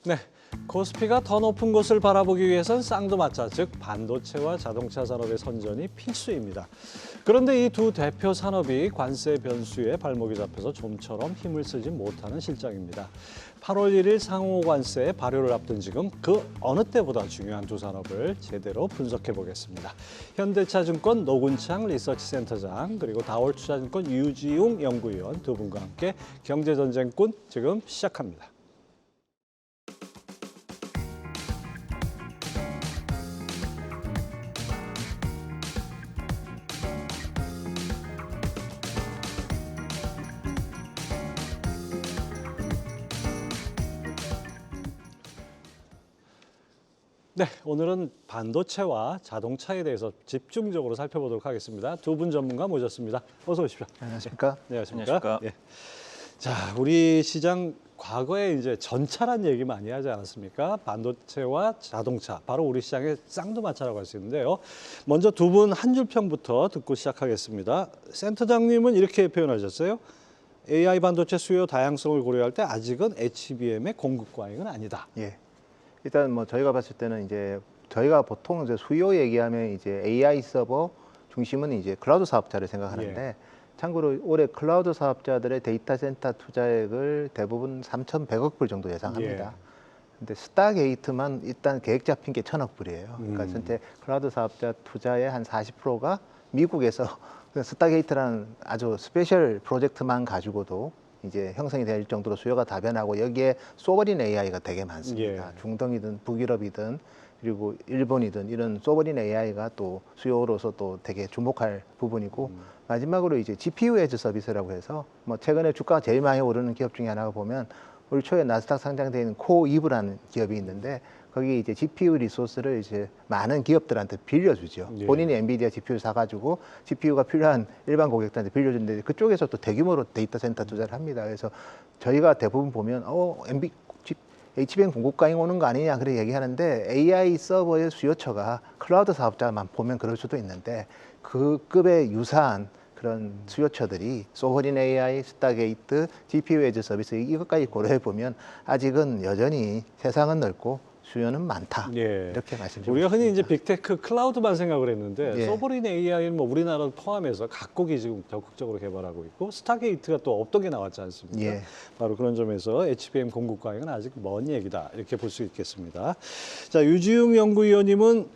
네, 코스피가 더 높은 곳을 바라보기 위해선 쌍두마차, 즉 반도체와 자동차 산업의 선전이 필수입니다. 그런데 이 두 대표 산업이 관세 변수에 발목이 잡혀서 좀처럼 힘을 쓰지 못하는 실정입니다. 8월 1일 상호 관세 발효를 앞둔 지금 그 어느 때보다 중요한 두 산업을 제대로 분석해 보겠습니다. 현대차증권 노군창 리서치센터장 그리고 다올투자증권 유지용 연구위원 두 분과 함께 경제전쟁꾼 지금 시작합니다. 네, 오늘은 반도체와 자동차에 대해서 집중적으로 살펴보도록 하겠습니다. 두 분 전문가 모셨습니다. 어서 오십시오. 안녕하십니까? 네, 안녕하십니까? 예. 자, 우리 시장 과거에 이제 전차란 얘기 많이 하지 않았습니까? 반도체와 자동차, 바로 우리 시장의 쌍두마차라고 할 수 있는데요. 먼저 두 분 한 줄 평부터 듣고 시작하겠습니다. 센터장님은 이렇게 표현하셨어요. AI 반도체 수요 다양성을 고려할 때 아직은 HBM의 공급 과잉은 아니다. 예. 일단 뭐 저희가 봤을 때는 이제 저희가 보통 이제 수요 얘기하면 이제 AI 서버 중심은 이제 클라우드 사업자를 생각하는데 예. 참고로 올해 클라우드 사업자들의 데이터 센터 투자액을 대부분 3,100억 불 정도 예상합니다. 예. 근데 스타게이트만 일단 계획 잡힌 게 1,000억 불이에요. 그러니까 전체 클라우드 사업자 투자의 한 40%가 미국에서 스타게이트라는 아주 스페셜 프로젝트만 가지고도 이제 형성이 될 정도로 수요가 다변하고 여기에 소버린 AI가 되게 많습니다. 예. 중동이든 북유럽이든 그리고 일본이든 이런 소버린 AI가 또 수요로서 또 되게 주목할 부분이고 마지막으로 이제 GPU 에즈 서비스라고 해서 뭐 최근에 주가가 제일 많이 오르는 기업 중에 하나가 보면 올 초에 나스닥 상장되어 있는 코이브라는 기업이 있는데 거기 이제 GPU 리소스를 이제 많은 기업들한테 빌려주죠. 예. 본인이 엔비디아 GPU 사가지고 GPU가 필요한 일반 고객들한테 빌려주는데 그쪽에서 또 대규모로 데이터 센터 투자를 합니다. 그래서 저희가 대부분 보면 HBM 공급 과잉 오는 거 아니냐 그렇게 얘기하는데 AI 서버의 수요처가 클라우드 사업자만 보면 그럴 수도 있는데 그 급에 유사한 그런 수요처들이 소버린 AI, 스타게이트, GPU 에즈 서비스 이것까지 고려해 보면 아직은 여전히 세상은 넓고 수요는 많다. 예. 이렇게 말씀드리고 우리가 흔히 이제 싶습니다. 빅테크 클라우드만 생각을 했는데 예. 소버린 AI는 뭐 우리나라를 포함해서 각국이 지금 적극적으로 개발하고 있고 스타게이트가 또 없던 나왔지 않습니까? 예. 바로 그런 점에서 HBM 공급 과잉은 아직 먼 얘기다 이렇게 볼 수 있겠습니다. 자, 유지용 연구위원님은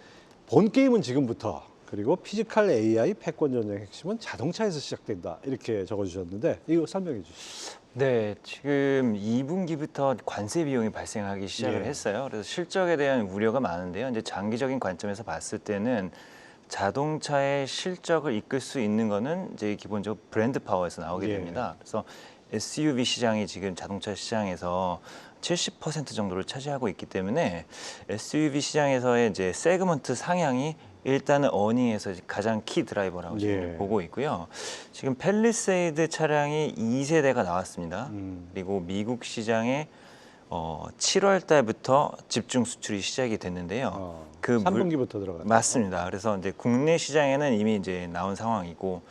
본 게임은 지금부터 그리고 피지컬 AI 패권 전쟁 핵심은 자동차에서 시작된다 이렇게 적어주셨는데 이거 설명해 주시죠. 네, 지금 2분기부터 관세 비용이 발생하기 시작을 예. 했어요. 그래서 실적에 대한 우려가 많은데요. 이제 장기적인 관점에서 봤을 때는 자동차의 실적을 이끌 수 있는 거는 이제 기본적으로 브랜드 파워에서 나오게 예. 됩니다. 그래서 SUV 시장이 지금 자동차 시장에서 70% 정도를 차지하고 있기 때문에 SUV 시장에서의 이제 세그먼트 상향이 일단은 어닝에서 가장 키 드라이버라고 지금 예. 보고 있고요. 지금 팰리세이드 차량이 2세대가 나왔습니다. 그리고 미국 시장에 7월 달부터 집중 수출이 시작이 됐는데요. 그 3분기부터 들어갔죠. 맞습니다. 그래서 이제 국내 시장에는 이미 이제 나온 상황이고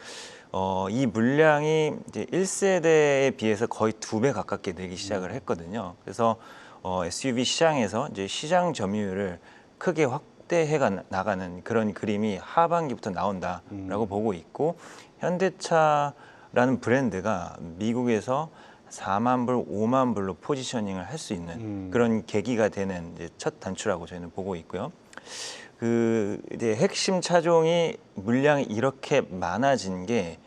이 물량이 이제 1세대에 비해서 거의 2배 가깝게 늘기 시작을 했거든요. 그래서 SUV 시장에서 이제 시장 점유율을 크게 확대해 나가는 그런 그림이 하반기부터 나온다라고 보고 있고 현대차라는 브랜드가 미국에서 4만 불, 5만 불로 포지셔닝을 할 수 있는 그런 계기가 되는 이제 첫 단추라고 저희는 보고 있고요. 그 이제 핵심 차종이 물량이 이렇게 많아진 게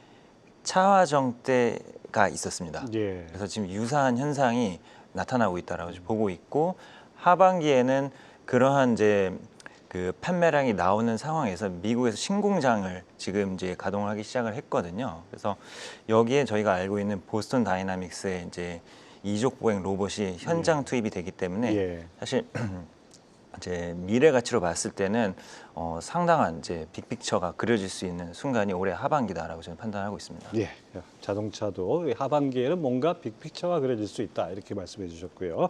차화정 때가 있었습니다. 예. 그래서 지금 유사한 현상이 나타나고 있다라고 보고 있고 하반기에는 그러한 이제 그 판매량이 나오는 상황에서 미국에서 신공장을 지금 이제 가동을 하기 시작을 했거든요. 그래서 여기에 저희가 알고 있는 보스턴 다이나믹스의 이제 이족 보행 로봇이 현장 투입이 되기 때문에 예. 사실 이제 미래 가치로 봤을 때는 상당한 이제 빅픽처가 그려질 수 있는 순간이 올해 하반기다라고 저는 판단하고 있습니다. 예, 자동차도 하반기에는 뭔가 빅픽처가 그려질 수 있다 이렇게 말씀해 주셨고요.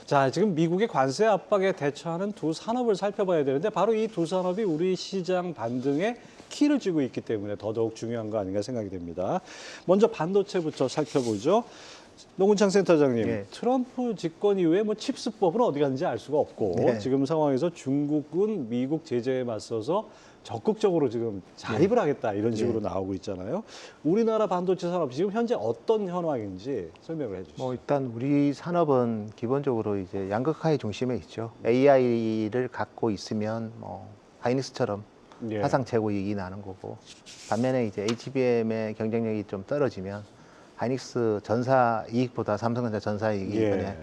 자, 지금 미국의 관세 압박에 대처하는 두 산업을 살펴봐야 되는데 바로 이 두 산업이 우리 시장 반등에 키를 쥐고 있기 때문에 더더욱 중요한 거 아닌가 생각이 됩니다. 먼저 반도체부터 살펴보죠. 노근창 센터장님, 예. 트럼프 집권 이후에 뭐 칩스법은 어디 갔는지 알 수가 없고 네. 지금 상황에서 중국은 미국 제재에 맞서서 적극적으로 지금 자립을 하겠다 이런 식으로 나오고 있잖아요. 우리나라 반도체 산업 지금 현재 어떤 현황인지 설명을 해주시죠. 뭐 일단 우리 산업은 기본적으로 이제 양극화의 중심에 있죠. AI를 갖고 있으면 뭐 하이닉스처럼 예. 사상 최고 이익이 나는 거고, 반면에 이제 HBM의 경쟁력이 좀 떨어지면 하이닉스 전사 이익보다 삼성전자 전사 이익이 예. 이번에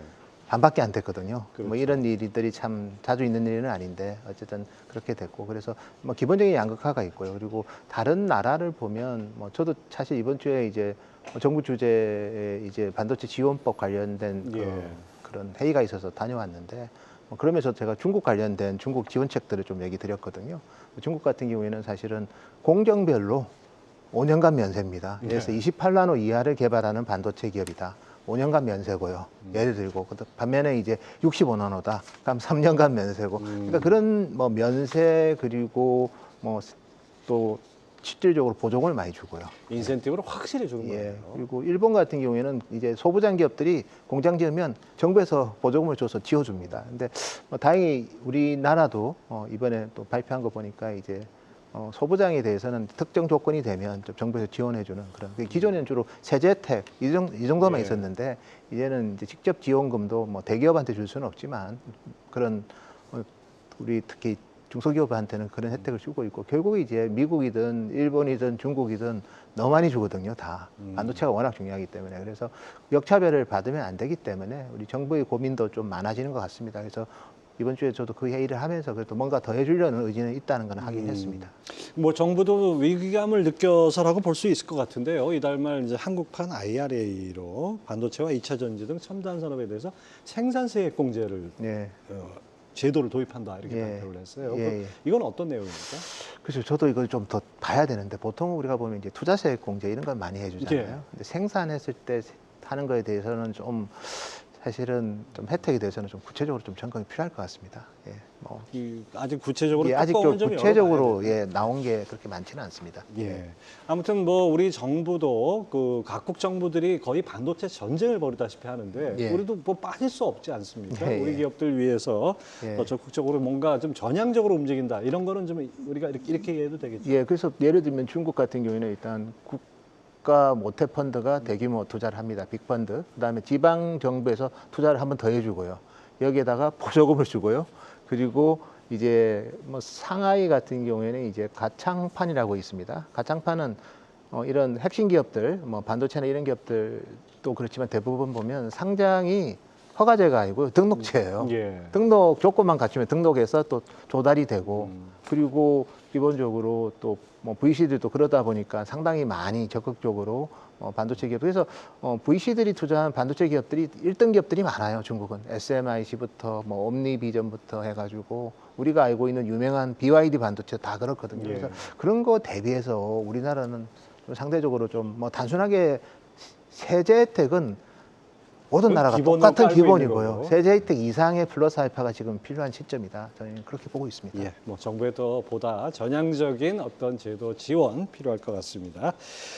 반밖에 안 됐거든요. 그렇죠. 뭐 이런 일들이 참 자주 있는 일은 아닌데 어쨌든 그렇게 됐고, 그래서 뭐 기본적인 양극화가 있고요. 그리고 다른 나라를 보면 뭐 저도 사실 이번 주에 이제 정부 주재에 이제 반도체 지원법 관련된 예. 그런 회의가 있어서 다녀왔는데, 뭐 그러면서 제가 중국 관련된 중국 지원책들을 좀 얘기 드렸거든요. 중국 같은 경우에는 사실은 공정별로 5년간 면세입니다. 그래서 28나노 이하를 개발하는 반도체 기업이다. 5년간 면세고요. 예를 들고 반면에 이제 65나노다. 그럼 3년간 면세고. 그러니까 그런 뭐 면세 그리고 뭐 또 실질적으로 보조금을 많이 주고요. 인센티브를 확실히 주는 예. 거예요. 그리고 일본 같은 경우에는 이제 소부장 기업들이 공장 지으면 정부에서 보조금을 줘서 지어줍니다. 근데 뭐 다행히 우리나라도 이번에 또 발표한 거 보니까 이제 소부장에 대해서는 특정 조건이 되면 좀 정부에서 지원해주는 그런. 기존에는 주로 세제 혜택 이 정도만 예. 있었는데 이제는 이제 직접 지원금도 뭐 대기업한테 줄 수는 없지만 그런 우리 특히 중소기업한테는 그런 혜택을 주고 있고, 결국에 이제 미국이든 일본이든 중국이든 너무 많이 주거든요. 다 반도체가 워낙 중요하기 때문에. 그래서 역차별을 받으면 안 되기 때문에 우리 정부의 고민도 좀 많아지는 것 같습니다. 그래서 이번 주에 저도 그 회의를 하면서 그래도 뭔가 더 해주려는 의지는 있다는 건 하긴 했습니다. 뭐 정부도 위기감을 느껴서라고 볼 수 있을 것 같은데요. 이달 말 이제 한국판 IRA로 반도체와 2차 전지 등 첨단 산업에 대해서 생산세 공제를 예. 제도를 도입한다 이렇게 예. 발표를 했어요. 예, 예. 이건 어떤 내용입니까? 그래서 저도 이걸 좀 더 봐야 되는데, 보통 우리가 보면 이제 투자세 공제 이런 걸 많이 해주잖아요. 예. 근데 생산했을 때 하는 거에 대해서는 좀 사실은 좀 혜택에 대해서는 좀 구체적으로 좀 점검이 필요할 것 같습니다. 예, 뭐 아직 구체적으로 아직 좀 뚜껑은 좀 구체적으로 열어봐야 나온 게 그렇게 많지는 않습니다. 예. 아무튼 뭐 우리 정부도 그 각국 정부들이 거의 반도체 전쟁을 벌이다시피 하는데 예. 우리도 뭐 빠질 수 없지 않습니까? 예, 예. 우리 기업들 위해서 예. 더 적극적으로 뭔가 좀 전향적으로 움직인다 이런 거는 좀 우리가 이렇게 해도 되겠죠. 예, 그래서 예를 들면 중국 같은 경우에는 일단 국가 모태 펀드가 대규모 투자를 합니다. 빅펀드. 그다음에 지방 정부에서 투자를 한 번 더 해주고요. 여기에다가 보조금을 주고요. 그리고 이제 뭐 상하이 같은 경우에는 이제 가창판이라고 있습니다. 가창판은 이런 핵심 기업들, 뭐 반도체나 이런 기업들도 그렇지만 대부분 보면 상장이 허가제가 아니고 등록제예요. 예. 등록 조건만 갖추면 등록해서 또 조달이 되고, 그리고 기본적으로 또 뭐 VC들도 그러다 보니까 상당히 많이 적극적으로 반도체 기업, 그래서 VC들이 투자한 반도체 기업들이 1등 기업들이 많아요. 중국은 SMIC부터 뭐 옴니비전부터 해가지고 우리가 알고 있는 유명한 BYD 반도체 다 그렇거든요. 예. 그래서 그런 거 대비해서 우리나라는 좀 상대적으로 좀 뭐 단순하게 세제 혜택은 모든 나라가 기본으로 똑같은 깔고 있는 기본이고요. 거고. 세제 혜택 이상의 플러스 알파가 지금 필요한 시점이다. 저희는 그렇게 보고 있습니다. 예, 뭐 정부의 더 보다 전향적인 어떤 제도 지원 필요할 것 같습니다.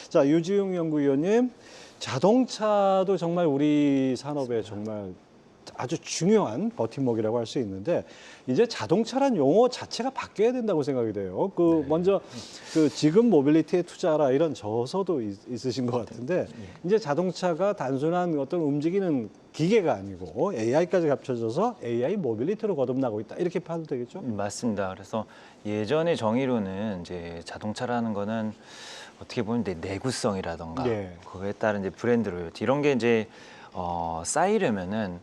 자, 유지웅 연구위원님, 자동차도 정말 우리 산업에 정말 아주 중요한 버팀목이라고 할 수 있는데 이제 자동차란 용어 자체가 바뀌어야 된다고 생각이 돼요. 먼저 그 지금 모빌리티에 투자하라 이런 저서도 있으신 것 같은데 이제 자동차가 단순한 어떤 움직이는 기계가 아니고 AI까지 합쳐져서 AI 모빌리티로 거듭나고 있다 이렇게 봐도 되겠죠? 맞습니다. 그래서 예전의 정의로는 이제 자동차라는 거는 어떻게 보면 이제 내구성이라던가 예. 그거에 따른 이제 브랜드 로열티 이런 게 이제 쌓이려면은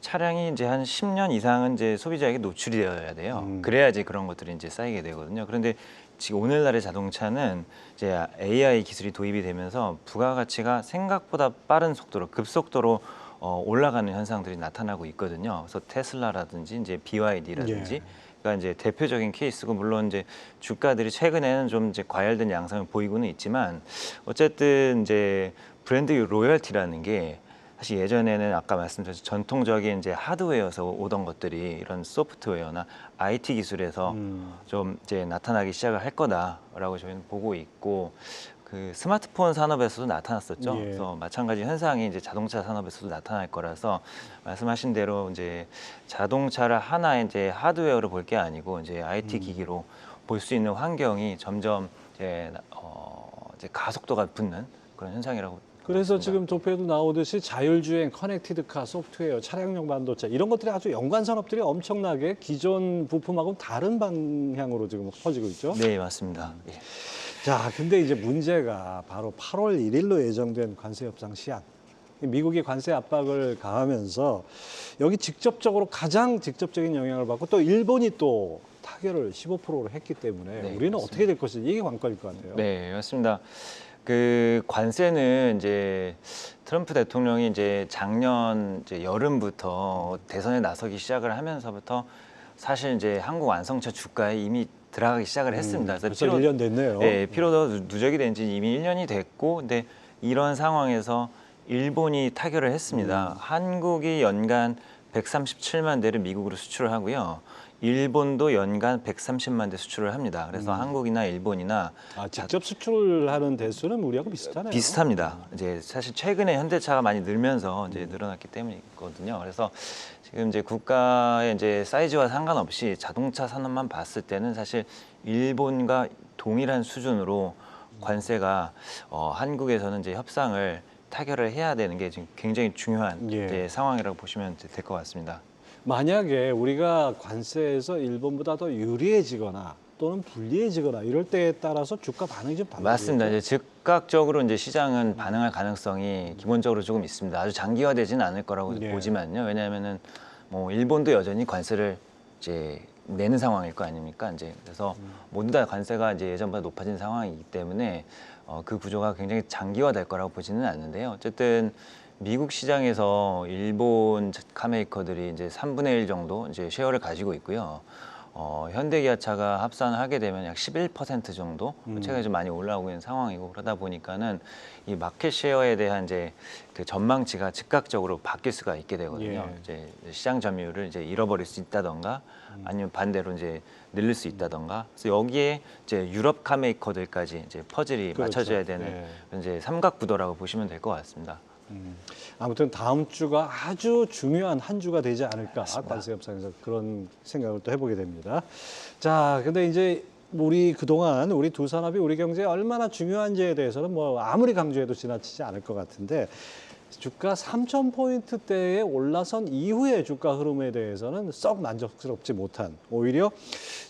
차량이 이제 한 10년 이상은 이제 소비자에게 노출이 되어야 돼요. 그래야지 그런 것들이 이제 쌓이게 되거든요. 그런데 지금 오늘날의 자동차는 이제 AI 기술이 도입이 되면서 부가가치가 생각보다 빠른 속도로 급속도로 올라가는 현상들이 나타나고 있거든요. 그래서 테슬라라든지 이제 BYD라든지 예. 그러니까 이제 대표적인 케이스고 물론 이제 주가들이 최근에는 좀 이제 과열된 양상을 보이고는 있지만 어쨌든 이제 브랜드 로열티라는 게 사실 예전에는 아까 말씀드린 전통적인 이제 하드웨어에서 오던 것들이 이런 소프트웨어나 IT 기술에서 좀 이제 나타나기 시작을 할 거다라고 저희는 보고 있고 그 스마트폰 산업에서도 나타났었죠. 예. 그래서 마찬가지 현상이 이제 자동차 산업에서도 나타날 거라서 말씀하신 대로 이제 자동차를 하나의 이제 하드웨어로 볼 게 아니고 이제 IT 기기로 볼 수 있는 환경이 점점 이제 가속도가 붙는 그런 현상이라고. 그래서 보겠습니다. 지금 도표에도 나오듯이 자율주행, 커넥티드카, 소프트웨어, 차량용 반도체 이런 것들이 아주 연관 산업들이 엄청나게 기존 부품하고 다른 방향으로 지금 퍼지고 있죠. 네, 맞습니다. 예. 자, 근데 이제 문제가 바로 8월 1일로 예정된 관세 협상 시한. 미국이 관세 압박을 가하면서 여기 직접적으로 가장 직접적인 영향을 받고 또 일본이 또 타결을 15%로 했기 때문에 네, 우리는 맞습니다. 어떻게 될 것인지 이게 관건일 것 같아요. 네, 맞습니다. 그 관세는 이제 트럼프 대통령이 이제 작년 이제 여름부터 대선에 나서기 시작을 하면서부터 사실 이제 한국 완성차 주가에 이미 들어가기 시작을 했습니다. 벌써 1년 됐네요. 네, 피로도 누적이 된 지 이미 1년이 됐고, 근데 이런 상황에서 일본이 타결을 했습니다. 한국이 연간 137만 대를 미국으로 수출을 하고요. 일본도 연간 130만 대 수출을 합니다. 그래서 한국이나 일본이나 직접 수출하는 대수는 우리하고 비슷하네요. 비슷합니다. 이제 사실 최근에 현대차가 많이 늘면서 이제 늘어났기 때문이거든요. 그래서 지금 이제 국가의 이제 사이즈와 상관없이 자동차 산업만 봤을 때는 사실 일본과 동일한 수준으로 관세가 한국에서는 이제 협상을 타결을 해야 되는 게 지금 굉장히 중요한 예. 이제 상황이라고 보시면 될 것 같습니다. 만약에 우리가 관세에서 일본보다 더 유리해지거나 또는 불리해지거나 이럴 때에 따라서 주가 반응이 좀 달라지죠. 맞습니다. 이제 즉각적으로 이제 시장은 반응할 가능성이 기본적으로 조금 있습니다. 아주 장기화되지는 않을 거라고 예. 보지만요. 왜냐하면은 뭐 일본도 여전히 관세를 이제 내는 상황일 거 아닙니까? 이제 그래서 모두 다 관세가 이제 예전보다 높아진 상황이기 때문에 그 구조가 굉장히 장기화될 거라고 보지는 않는데요. 어쨌든 미국 시장에서 일본 카메이커들이 이제 3분의 1 정도 이제 쉐어를 가지고 있고요. 현대기아차가 합산을 하게 되면 약 11% 정도 최근에 좀 많이 올라오고 있는 상황이고 그러다 보니까는 이 마켓 쉐어에 대한 이제 그 전망치가 즉각적으로 바뀔 수가 있게 되거든요. 예. 이제 시장 점유율을 이제 잃어버릴 수 있다던가 아니면 반대로 이제 늘릴 수 있다던가. 그래서 여기에 이제 유럽 카메이커들까지 이제 퍼즐이 그렇죠. 맞춰져야 되는 예. 이제 삼각 구도라고 보시면 될 것 같습니다. 아무튼 다음 주가 아주 중요한 한 주가 되지 않을까 관세 협상에서 그런 생각을 또 해보게 됩니다. 자, 근데 이제 우리 그동안 우리 두 산업이 우리 경제에 얼마나 중요한지에 대해서는 뭐 아무리 강조해도 지나치지 않을 것 같은데 주가 3,000포인트대에 올라선 이후의 주가 흐름에 대해서는 썩 만족스럽지 못한 오히려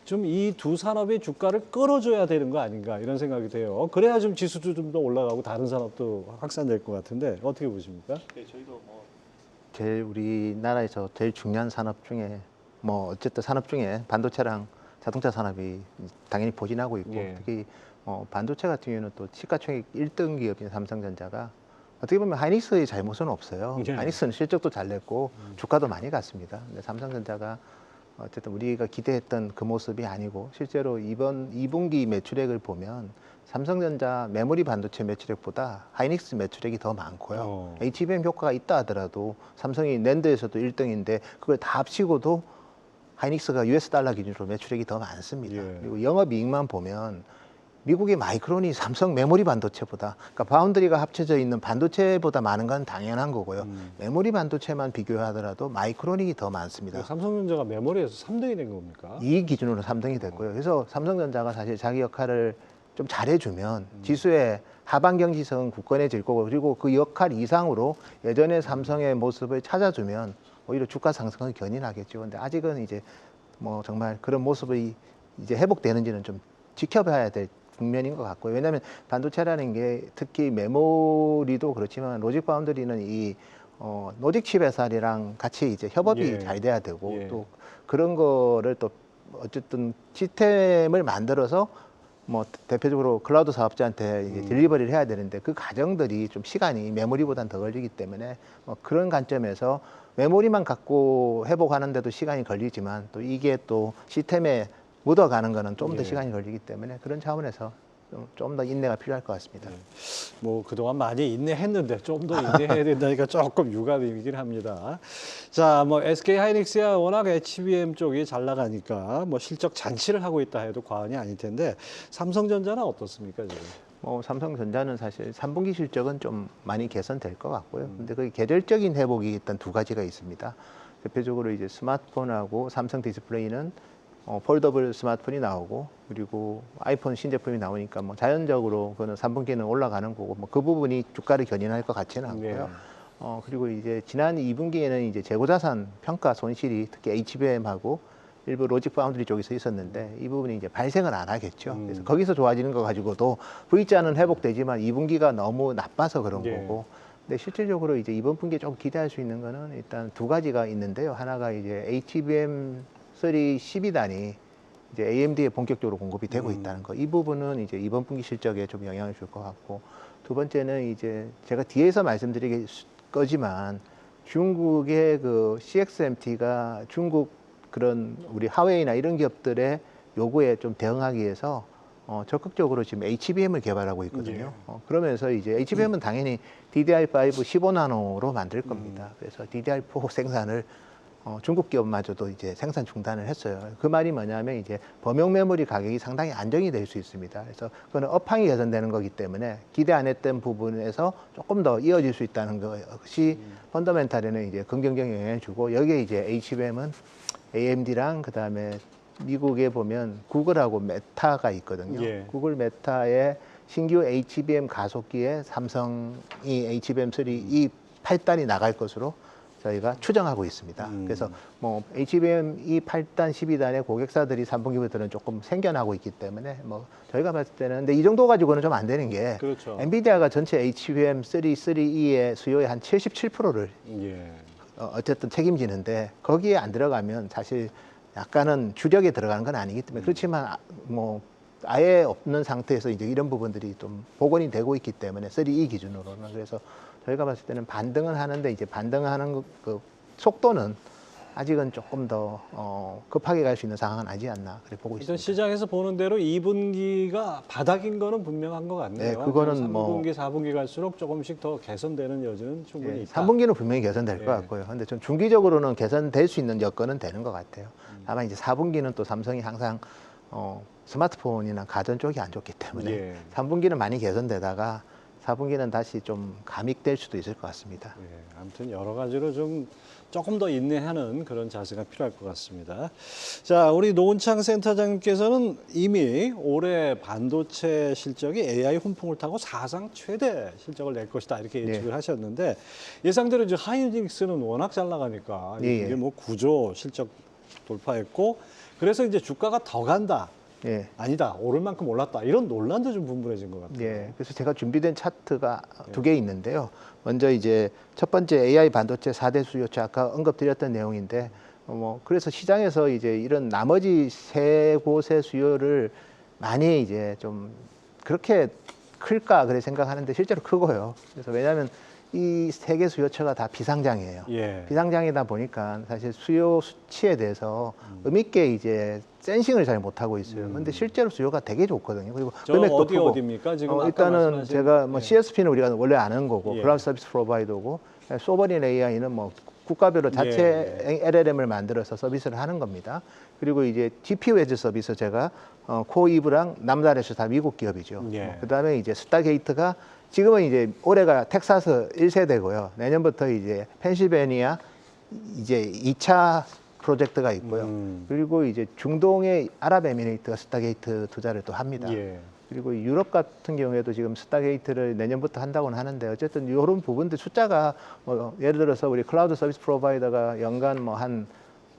좀 이 두 산업이 주가를 끌어줘야 되는 거 아닌가 이런 생각이 돼요. 그래야 좀 지수도 좀 더 올라가고 다른 산업도 확산될 것 같은데 어떻게 보십니까? 제일 우리나라에서 제일 중요한 산업 중에 뭐 어쨌든 산업 중에 반도체랑 자동차 산업이 당연히 보진하고 있고 예. 특히 반도체 같은 경우는 또 시가총액 1등 기업인 삼성전자가 어떻게 보면 하이닉스의 잘못은 없어요. 예. 하이닉스는 실적도 잘 냈고 주가도 많이 갔습니다. 근데 삼성전자가 어쨌든 우리가 기대했던 그 모습이 아니고 실제로 이번 2분기 매출액을 보면 삼성전자 메모리 반도체 매출액보다 하이닉스 매출액이 더 많고요. HBM 효과가 있다 하더라도 삼성이 낸드에서도 1등인데 그걸 다 합치고도 하이닉스가 US 달러 기준으로 매출액이 더 많습니다. 예. 그리고 영업이익만 보면 미국의 마이크론이 삼성 메모리 반도체보다, 그러니까 바운드리가 합쳐져 있는 반도체보다 많은 건 당연한 거고요. 메모리 반도체만 비교하더라도 마이크론이 더 많습니다. 삼성전자가 메모리에서 3등이 된 겁니까? 이 기준으로 3등이 됐고요. 그래서 삼성전자가 사실 자기 역할을 좀 잘해주면 지수의 하반 경지선 굳건해질 거고, 그리고 그 역할 이상으로 예전의 삼성의 모습을 찾아주면 오히려 주가 상승은 견인하겠죠. 근데 아직은 이제 뭐 정말 그런 모습이 이제 회복되는지는 좀 지켜봐야 될 국면인 것 같고요. 왜냐하면 반도체라는 게 특히 메모리도 그렇지만 로직 바운더리는 이 로직 칩 회사랑 같이 이제 협업이 예. 잘 돼야 되고 예. 또 그런 거를 또 어쨌든 시스템을 만들어서 뭐 대표적으로 클라우드 사업자한테 이제 딜리버리를 해야 되는데 그 과정들이 좀 시간이 메모리보다는 더 걸리기 때문에 뭐 그런 관점에서 메모리만 갖고 회복하는데도 시간이 걸리지만 또 이게 또 시스템에 묻어가는 거는 좀 더 예. 시간이 걸리기 때문에 그런 차원에서 좀 더 인내가 필요할 것 같습니다. 뭐 그동안 많이 인내했는데 좀 더 인내해야 된다니까 조금 유감이긴 합니다. 자, 뭐 SK 하이닉스야 워낙 HBM 쪽이 잘 나가니까 뭐 실적 잔치를 하고 있다 해도 과언이 아닐 텐데 삼성전자는 어떻습니까 지금? 삼성전자는 사실 3분기 실적은 좀 많이 개선될 것 같고요. 근데 그 계절적인 회복이 일단 두 가지가 있습니다. 대표적으로 이제 스마트폰하고 삼성 디스플레이는 폴더블 스마트폰이 나오고 그리고 아이폰 신제품이 나오니까 뭐 자연적으로 그거는 3분기는 올라가는 거고 뭐 그 부분이 주가를 견인할 것 같지는 않고요. 그리고 이제 지난 2분기에는 이제 재고자산 평가 손실이 특히 HBM하고 일부 로직 파운드리 쪽에서 있었는데 이 부분이 이제 발생을 안 하겠죠. 그래서 거기서 좋아지는 거 가지고도 V자는 회복되지만 2분기가 너무 나빠서 그런 거고. 근데 실질적으로 이제 이번 분기에 좀 기대할 수 있는 거는 일단 두 가지가 있는데요. 하나가 이제 HBM 3 12단이 이제 AMD에 본격적으로 공급이 되고 있다는 거. 이 부분은 이제 이번 분기 실적에 좀 영향을 줄 것 같고. 두 번째는 이제 제가 뒤에서 말씀드릴 거지만 중국의 그 CXMT가 중국 그런 우리 하웨이나 이런 기업들의 요구에 좀 대응하기 위해서 적극적으로 지금 HBM을 개발하고 있거든요. 그러면서 이제 HBM은 당연히 DDR5 15나노로 만들 겁니다. 그래서 DDR4 생산을 중국 기업마저도 이제 생산 중단을 했어요. 그 말이 뭐냐면 이제 범용 메모리 가격이 상당히 안정이 될 수 있습니다. 그래서 그거는 업황이 개선되는 거기 때문에 기대 안 했던 부분에서 조금 더 이어질 수 있다는 것이 펀더멘탈에는 이제 긍정적인 영향을 주고 여기에 이제 HBM은 AMD랑 그다음에 미국에 보면 구글하고 메타가 있거든요. 구글 메타의 신규 HBM 가속기에 삼성이 HBM3 이 8단이 나갈 것으로 저희가 추정하고 있습니다. 그래서 뭐 HBM 이 8단, 12단의 고객사들이 3분기부터는 조금 생겨나고 있기 때문에 뭐 저희가 봤을 때는 근데 이 정도 가지고는 좀 안 되는 게 엔비디아가 전체 HBM3, 3E의 수요의 한 77%를 어쨌든 책임지는데 거기에 안 들어가면 사실 약간은 주력에 들어가는 건 아니기 때문에 그렇지만 뭐 아예 없는 상태에서 이제 이런 부분들이 좀 복원이 되고 있기 때문에 3E 기준으로는 그래서 저희가 봤을 때는 반등은 하는데 이제 반등하는 그 속도는 아직은 조금 더 급하게 갈 수 있는 상황은 아니지 않나 그렇게 보고 일단 있습니다. 시장에서 보는 대로 2분기가 바닥인 거는 분명한 것 같네요. 네, 그거는 3분기, 뭐 4분기 갈수록 조금씩 더 개선되는 여지는 충분히 있다. 3분기는 분명히 개선될 것 같고요. 근데 좀 중기적으로는 개선될 수 있는 여건은 되는 것 같아요. 다만 이제 4분기는 또 삼성이 항상 스마트폰이나 가전 쪽이 안 좋기 때문에 3분기는 많이 개선되다가 4분기는 다시 좀 감익될 수도 있을 것 같습니다. 아무튼 여러 가지로 좀 조금 더 인내하는 그런 자세가 필요할 것 같습니다. 자, 우리 노은창 센터장님께서는 이미 올해 반도체 실적이 AI 훈풍을 타고 사상 최대 실적을 낼 것이다 이렇게 예측을 하셨는데 예상대로 이제 하이닉스는 워낙 잘 나가니까 이게 뭐 9조 실적 돌파했고 그래서 이제 주가가 더 간다. 아니다, 오를 만큼 올랐다. 이런 논란도 좀 분분해진 것 같아요. 그래서 제가 준비된 차트가 두 개 있는데요. 먼저 이제 첫 번째 AI 반도체 4대 수요처 아까 언급드렸던 내용인데, 그래서 시장에서 이제 이런 나머지 세 곳의 수요를 많이 이제 좀 그렇게 클까 그래 생각하는데 실제로 크고요. 그래서 왜냐하면 이 세 개 수요처가 다 비상장이에요. 비상장이다 보니까 사실 수요 수치에 대해서 의미 있게 이제 센싱을 잘 못하고 있어요. 그런데 실제로 수요가 되게 좋거든요. 그리고 금액도 크고. 어디입니까? 지금 일단은 제가 뭐 CSP는 우리가 원래 아는 거고 클라우드 서비스 프로바이더고 소버린 AI는 뭐 국가별로 자체 LLM을 만들어서 서비스를 하는 겁니다. 그리고 이제 GPU 에즈 서비스 제가 코이브랑 남다르스 다 미국 기업이죠. 그다음에 이제 스타게이트가 지금은 이제 올해가 텍사스 1세대고요. 내년부터 이제 펜실베니아 이제 2차 프로젝트가 있고요. 그리고 이제 중동의 아랍에미레이트가 스타게이트 투자를 또 합니다. 그리고 유럽 같은 경우에도 지금 스타게이트를 내년부터 한다고는 하는데 어쨌든 이런 부분들 숫자가 뭐 예를 들어서 우리 클라우드 서비스 프로바이더가 연간 뭐 한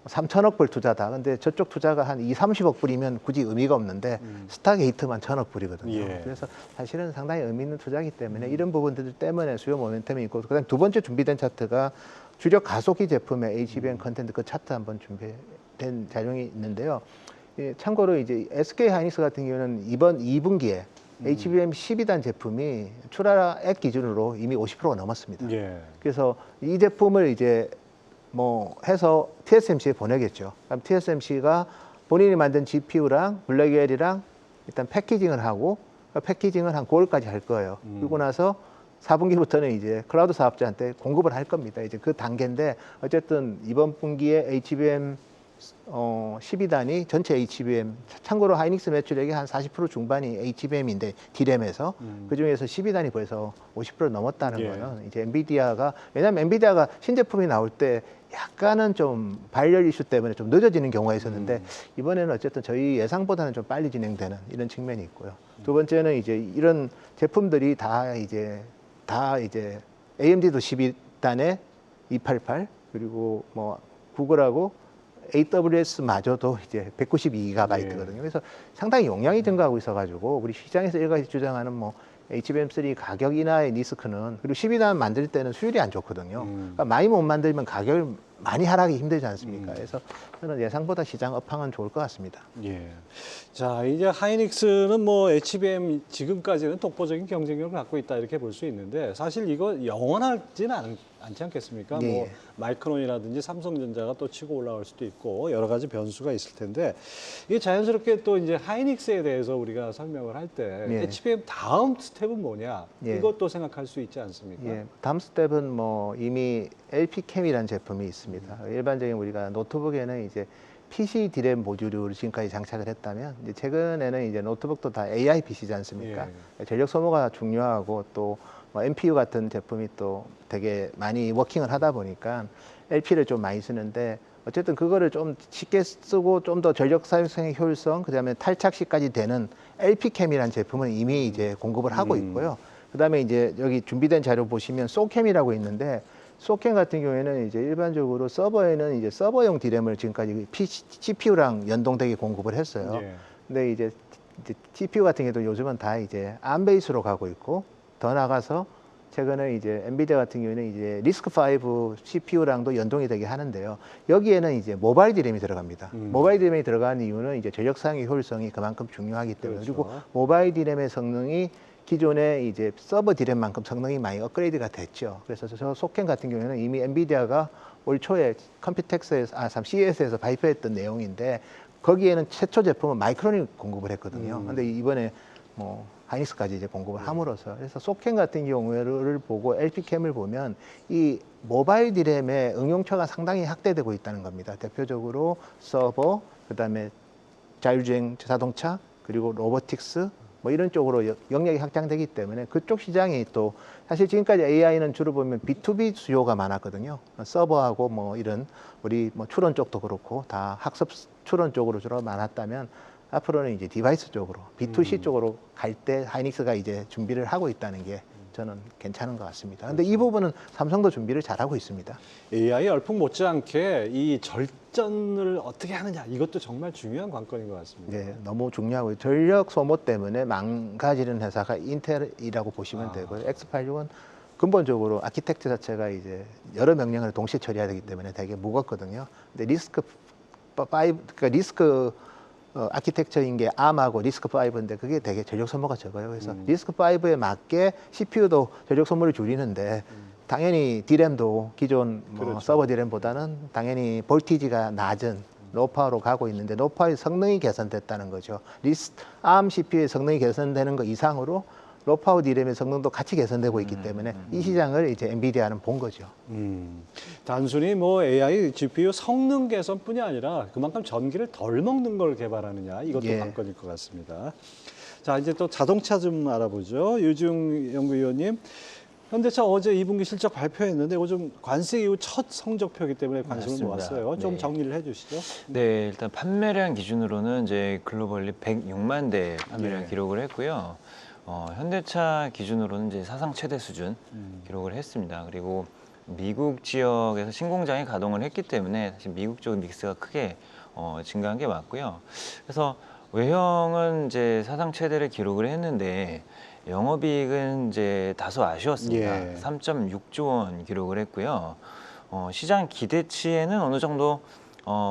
3천억 불 투자다. 근데 저쪽 투자가 한 2, 30억 불이면 굳이 의미가 없는데 스타게이트만 1,000억 불이거든요. 그래서 사실은 상당히 의미 있는 투자이기 때문에 이런 부분들 때문에 수요 모멘텀이 있고 그다음 두 번째 준비된 차트가 주력 가속기 제품의 HBM 컨텐트 그 차트 한번 준비된 자료이 있는데요. 참고로 이제 SK 하이닉스 같은 경우는 이번 2분기에 HBM 12단 제품이 출하액 기준으로 이미 50%가 넘었습니다. 그래서 이 제품을 이제 뭐 해서 TSMC에 보내겠죠. 그럼 TSMC가 본인이 만든 GPU랑 블랙웰이랑 일단 패키징을 하고 패키징을 한 9월까지 할 거예요. 그리고 나서 4분기부터는 이제 클라우드 사업자한테 공급을 할 겁니다. 이제 그 단계인데 어쨌든 이번 분기에 HBM 12단이 전체 HBM, 참고로 하이닉스 매출액이 한 40% 중반이 HBM인데 D램에서 그 중에서 12단이 벌써 50% 넘었다는 예. 거는 이제 엔비디아가, 왜냐하면 엔비디아가 신제품이 나올 때 약간은 좀 발열 이슈 때문에 좀 늦어지는 경우가 있었는데 이번에는 어쨌든 저희 예상보다는 좀 빨리 진행되는 이런 측면이 있고요. 두 번째는 이제 이런 제품들이 다 이제 AMD도 12단에 288 그리고 뭐 구글하고 AWS마저도 이제 192GB거든요. 그래서 상당히 용량이 증가하고 있어가지고 우리 시장에서 일각에서 주장하는 뭐 HBM3 가격 인하의 리스크는, 그리고 12단 만들 때는 수율이 안 좋거든요. 그러니까 많이 못 만들면 가격을 많이 하락이 힘들지 않습니까? 그래서 저는 예상보다 시장 업황은 좋을 것 같습니다. 예. 자, 이제 하이닉스는 뭐 HBM 지금까지는 독보적인 경쟁력을 갖고 있다 이렇게 볼 수 있는데 사실 이거 영원하지는 않지 않겠습니까? 예. 뭐 마이크론이라든지 삼성전자가 또 치고 올라올 수도 있고 여러 가지 변수가 있을 텐데 이게 자연스럽게 또 이제 하이닉스에 대해서 우리가 설명을 할 때 예. HBM 다음 스텝은 뭐냐 예. 이것도 생각할 수 있지 않습니까? 예, 다음 스텝은 뭐 이미 LP캠이라는 제품이 있습니다. 일반적인 우리가 노트북에는 이제 PC 디램 모듈을 지금까지 장착을 했다면 이제 최근에는 이제 노트북도 다 AI PC지 않습니까? 전력 소모가 중요하고 또 뭐 NPU 같은 제품이 또 되게 많이 워킹을 하다 보니까 LP를 좀 많이 쓰는데 어쨌든 그거를 좀 쉽게 쓰고 좀 더 전력 사용성의 효율성, 그다음에 탈착 시까지 되는 LP캠이라는 제품은 이미 이제 공급을 하고 있고요. 그다음에 이제 여기 준비된 자료 보시면 소캠이라고 있는데 소캠 같은 경우에는 이제 일반적으로 서버에는 이제 서버용 디램을 지금까지 CPU랑 연동되게 공급을 했어요. 예. 근데 이제 CPU 같은 경우도 요즘은 다 이제 ARM 베이스로 가고 있고 더 나가서 최근에 이제 엔비디아 같은 경우에는 이제 리스크5 CPU랑도 연동이 되게 하는데요. 여기에는 이제 모바일 디램이 들어갑니다. 모바일 디램이 들어가는 이유는 이제 전력 사용의 효율성이 그만큼 중요하기 때문에 그렇죠. 그리고 모바일 디램의 성능이 기존의 이제 서버 디램만큼 성능이 많이 업그레이드가 됐죠. 그래서 저 소캠 같은 경우에는 이미 엔비디아가 올 초에 컴퓨텍스에서, CES에서 발표했던 내용인데 거기에는 최초 제품은 마이크론이 공급을 했거든요. 근데 이번에 뭐 하이닉스까지 이제 공급을 함으로써, 그래서 소캠 같은 경우를 보고 LP캠을 보면 이 모바일 디램의 응용처가 상당히 확대되고 있다는 겁니다. 대표적으로 서버, 그다음에 자율주행 자동차, 그리고 로보틱스 뭐 이런 쪽으로 영역이 확장되기 때문에 그쪽 시장이 또 사실 지금까지 AI는 주로 보면 B2B 수요가 많았거든요. 서버하고 뭐 이런 우리 뭐 추론 쪽도 그렇고 다 학습 추론 쪽으로 주로 많았다면 앞으로는 이제 디바이스 쪽으로 B2C 쪽으로 갈 때 하이닉스가 이제 준비를 하고 있다는 게 저는 괜찮은 것 같습니다. 근데 이 부분은 삼성도 준비를 잘하고 있습니다. AI 열풍 못지않게 이 절전을 어떻게 하느냐 이것도 정말 중요한 관건인 것 같습니다. 네, 너무 중요하고요. 전력 소모 때문에 망가지는 회사가 인텔이라고 보시면 되고요. X86은 근본적으로 아키텍처 자체가 이제 여러 명령을 동시에 처리해야 되기 때문에 되게 무겁거든요. 근데 리스크 5, 그러니까 리스크 아키텍처인 게 ARM하고 리스크5인데 그게 되게 전력 소모가 적어요. 그래서 리스크5에 맞게 CPU도 전력 소모를 줄이는데 당연히 디램도 기존 뭐 그렇죠. 서버 디램보다는 당연히 볼티지가 낮은 로파로 가고 있는데 로파의 성능이 개선됐다는 거죠. ARM CPU의 성능이 개선되는 것 이상으로 로파우 디램의 성능도 같이 개선되고 있기 때문에 이 시장을 이제 엔비디아는 본 거죠. 단순히 뭐 AI GPU 성능 개선뿐이 아니라 그만큼 전기를 덜 먹는 걸 개발하느냐 이것도 예. 관건일 것 같습니다. 자, 이제 또 자동차 좀 알아보죠. 유중 연구위원님, 현대차 어제 2분기 실적 발표했는데 요즘 관세 이후 첫 성적표이기 때문에 관심을 맞습니다. 모았어요. 좀 네. 정리를 해주시죠. 네, 일단 판매량 기준으로는 이제 글로벌리 106만 대 판매량 네. 기록을 했고요. 현대차 기준으로는 이제 사상 최대 수준 기록을 했습니다. 그리고 미국 지역에서 신공장이 가동을 했기 때문에 사실 미국 쪽 믹스가 크게 증가한 게 맞고요. 그래서 외형은 이제 사상 최대를 기록을 했는데 영업이익은 이제 다소 아쉬웠습니다. 예. 3.6조 원 기록을 했고요. 시장 기대치에는 어느 정도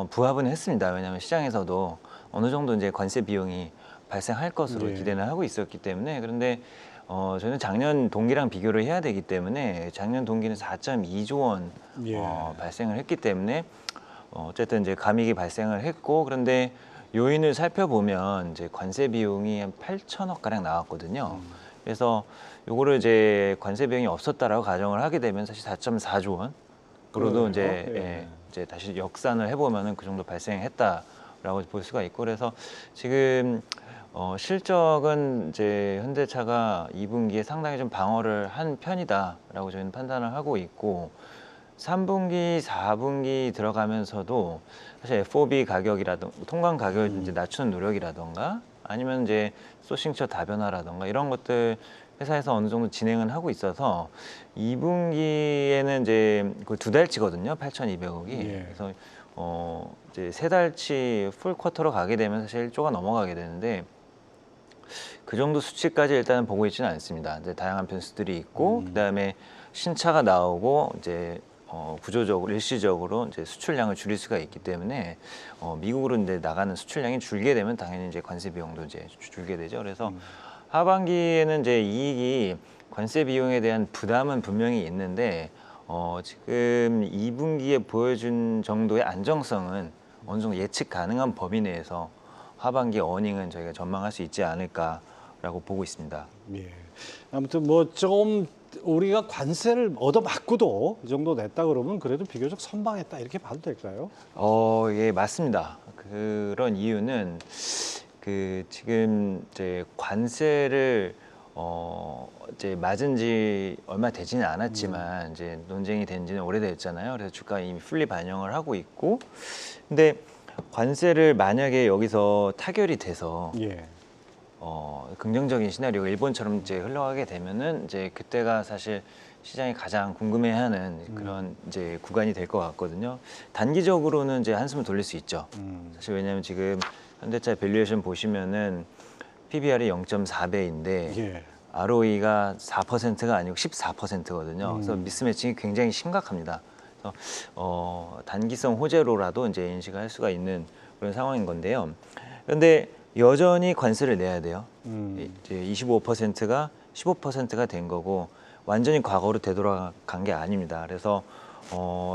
부합은 했습니다. 왜냐하면 시장에서도 어느 정도 이제 관세 비용이 발생할 것으로 예. 기대는 하고 있었기 때문에, 그런데 저는 작년 동기랑 비교를 해야 되기 때문에 작년 동기는 4.2조 원 예. 발생을 했기 때문에 어쨌든 이제 감익이 발생을 했고, 그런데 요인을 살펴보면 이제 관세 비용이 한 8천억 가량 나왔거든요. 그래서 요거를 이제 관세 비용이 없었다라고 가정을 하게 되면 사실 4.4조 원으로도 그러네요. 이제, 예. 이제 다시 역산을 해보면은 그 정도 발생했다라고 볼 수가 있고, 그래서 지금 실적은 이제 현대차가 2분기에 상당히 좀 방어를 한 편이다라고 저희는 판단을 하고 있고, 3분기, 4분기 들어가면서도 사실 FOB 가격이라든가 통관 가격을 이제 낮추는 노력이라든가 아니면 이제 소싱처 다변화라든가 이런 것들 회사에서 어느 정도 진행은 하고 있어서 2분기에는 이제 그 두 달치거든요. 8,200억이. 예. 그래서 이제 세 달치 풀 쿼터로 가게 되면 사실 1조가 넘어가게 되는데, 그 정도 수치까지 일단은 보고 있지는 않습니다. 이제 다양한 변수들이 있고, 그다음에 신차가 나오고 이제 구조적으로 일시적으로 이제 수출량을 줄일 수가 있기 때문에 미국으로 이제 나가는 수출량이 줄게 되면 당연히 이제 관세 비용도 이제 줄게 되죠. 그래서 하반기에는 이제 이익이 관세 비용에 대한 부담은 분명히 있는데 지금 2분기에 보여준 정도의 안정성은 어느 정도 예측 가능한 범위 내에서 하반기 어닝은 저희가 전망할 수 있지 않을까라고 보고 있습니다. 예. 아무튼 뭐 좀 우리가 관세를 얻어맞고도 이 정도 냈다 그러면 그래도 비교적 선방했다 이렇게 봐도 될까요? 예, 맞습니다. 그런 이유는 그 지금 이제 관세를 이제 맞은 지 얼마 되지는 않았지만 이제 논쟁이 된 지는 오래됐잖아요. 그래서 주가가 이미 풀리 반영을 하고 있고, 근데 관세를 만약에 여기서 타결이 돼서 예. 긍정적인 시나리오가 일본처럼 이제 흘러가게 되면은 이제 그때가 사실 시장이 가장 궁금해하는 그런 이제 구간이 될 것 같거든요. 단기적으로는 이제 한숨을 돌릴 수 있죠. 사실 왜냐하면 지금 현대차 밸류에이션 보시면은 PBR이 0.4배인데 예. ROE가 4%가 아니고 14%거든요. 그래서 미스매칭이 굉장히 심각합니다. 그래서 단기성 호재로라도 이제 인식을 할 수가 있는 그런 상황인 건데요. 그런데 여전히 관세를 내야 돼요. 이제 25%가 15%가 된 거고 완전히 과거로 되돌아간 게 아닙니다. 그래서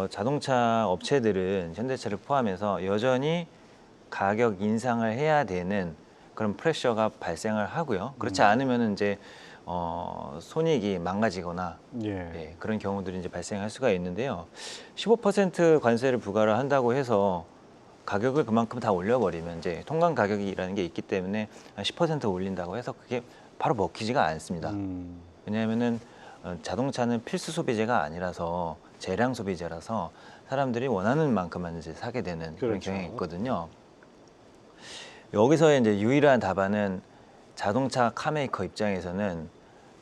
자동차 업체들은 현대차를 포함해서 여전히 가격 인상을 해야 되는 그런 프레셔가 발생을 하고요. 그렇지 않으면 이제 손익이 망가지거나 예. 그런 경우들이 이제 발생할 수가 있는데요. 15% 관세를 부과를 한다고 해서 가격을 그만큼 다 올려버리면 이제 통관 가격이라는 게 있기 때문에 10% 올린다고 해서 그게 바로 먹히지가 않습니다. 왜냐하면은 자동차는 필수 소비재가 아니라서 재량 소비재라서 사람들이 원하는 만큼만 이제 사게 되는 그런 그렇죠. 경향이 있거든요. 여기서의 이제 유일한 답안은 자동차 카메이커 입장에서는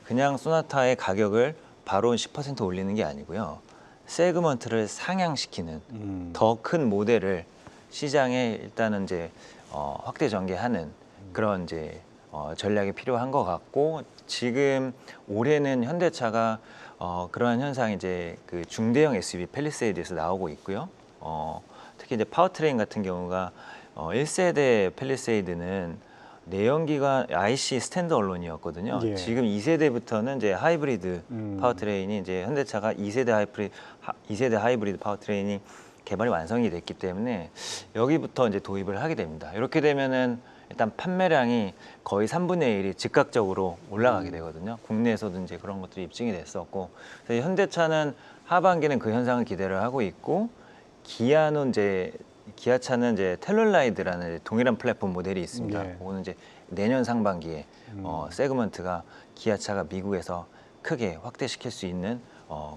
그냥 소나타의 가격을 바로 10% 올리는 게 아니고요. 세그먼트를 상향시키는 더 큰 모델을 시장에 일단은 이제 확대 전개하는 그런 이제 전략이 필요한 것 같고, 지금 올해는 현대차가 그러한 현상이 이제 그 중대형 SUV 팰리세이드에서 나오고 있고요. 특히 이제 파워트레인 같은 경우가 1세대 팰리세이드는 내연기관 IC 스탠드얼론이었거든요. 예. 지금 2세대부터는 이제 하이브리드 파워트레인이 이제 현대차가 2세대 하이브리드 파워트레인이 개발이 완성이 됐기 때문에 여기부터 이제 도입을 하게 됩니다. 이렇게 되면은 일단 판매량이 거의 3분의 1이 즉각적으로 올라가게 되거든요. 국내에서도 이제 그런 것들이 입증이 됐었고, 그래서 현대차는 하반기는 그 현상을 기대를 하고 있고, 기아차는 이제 텔룰라이드라는 동일한 플랫폼 모델이 있습니다. 네. 그거는 이제 내년 상반기에 세그먼트가 기아차가 미국에서 크게 확대시킬 수 있는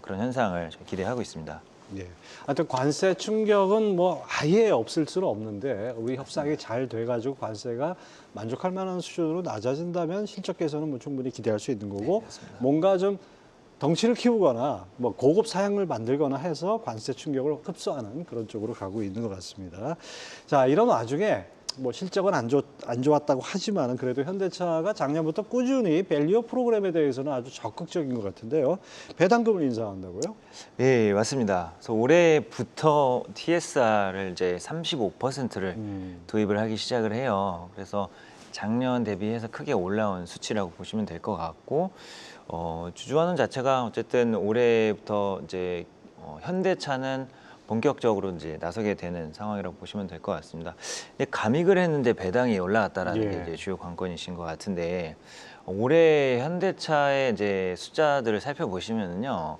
그런 현상을 기대하고 있습니다. 예. 하여튼 관세 충격은 뭐 아예 없을 수는 없는데 우리 협상이 잘 돼가지고 관세가 만족할 만한 수준으로 낮아진다면 실적 개선은 뭐 충분히 기대할 수 있는 거고, 뭔가 좀 덩치를 키우거나 뭐 고급 사양을 만들거나 해서 관세 충격을 흡수하는 그런 쪽으로 가고 있는 것 같습니다. 자, 이런 와중에 뭐 실적은 안 좋았다고 하지만은 그래도 현대차가 작년부터 꾸준히 밸류어 프로그램에 대해서는 아주 적극적인 것 같은데요. 배당금을 인상한다고요? 예, 맞습니다. 그래서 올해부터 TSR을 이제 35%를 도입을 하기 시작을 해요. 그래서 작년 대비해서 크게 올라온 수치라고 보시면 될 것 같고, 주주환원 자체가 어쨌든 올해부터 이제 현대차는 본격적으로 이제 나서게 되는 상황이라고 보시면 될 것 같습니다. 근데 감익을 했는데 배당이 올라갔다라는 예. 게 이제 주요 관건이신 것 같은데, 올해 현대차의 이제 숫자들을 살펴보시면은요,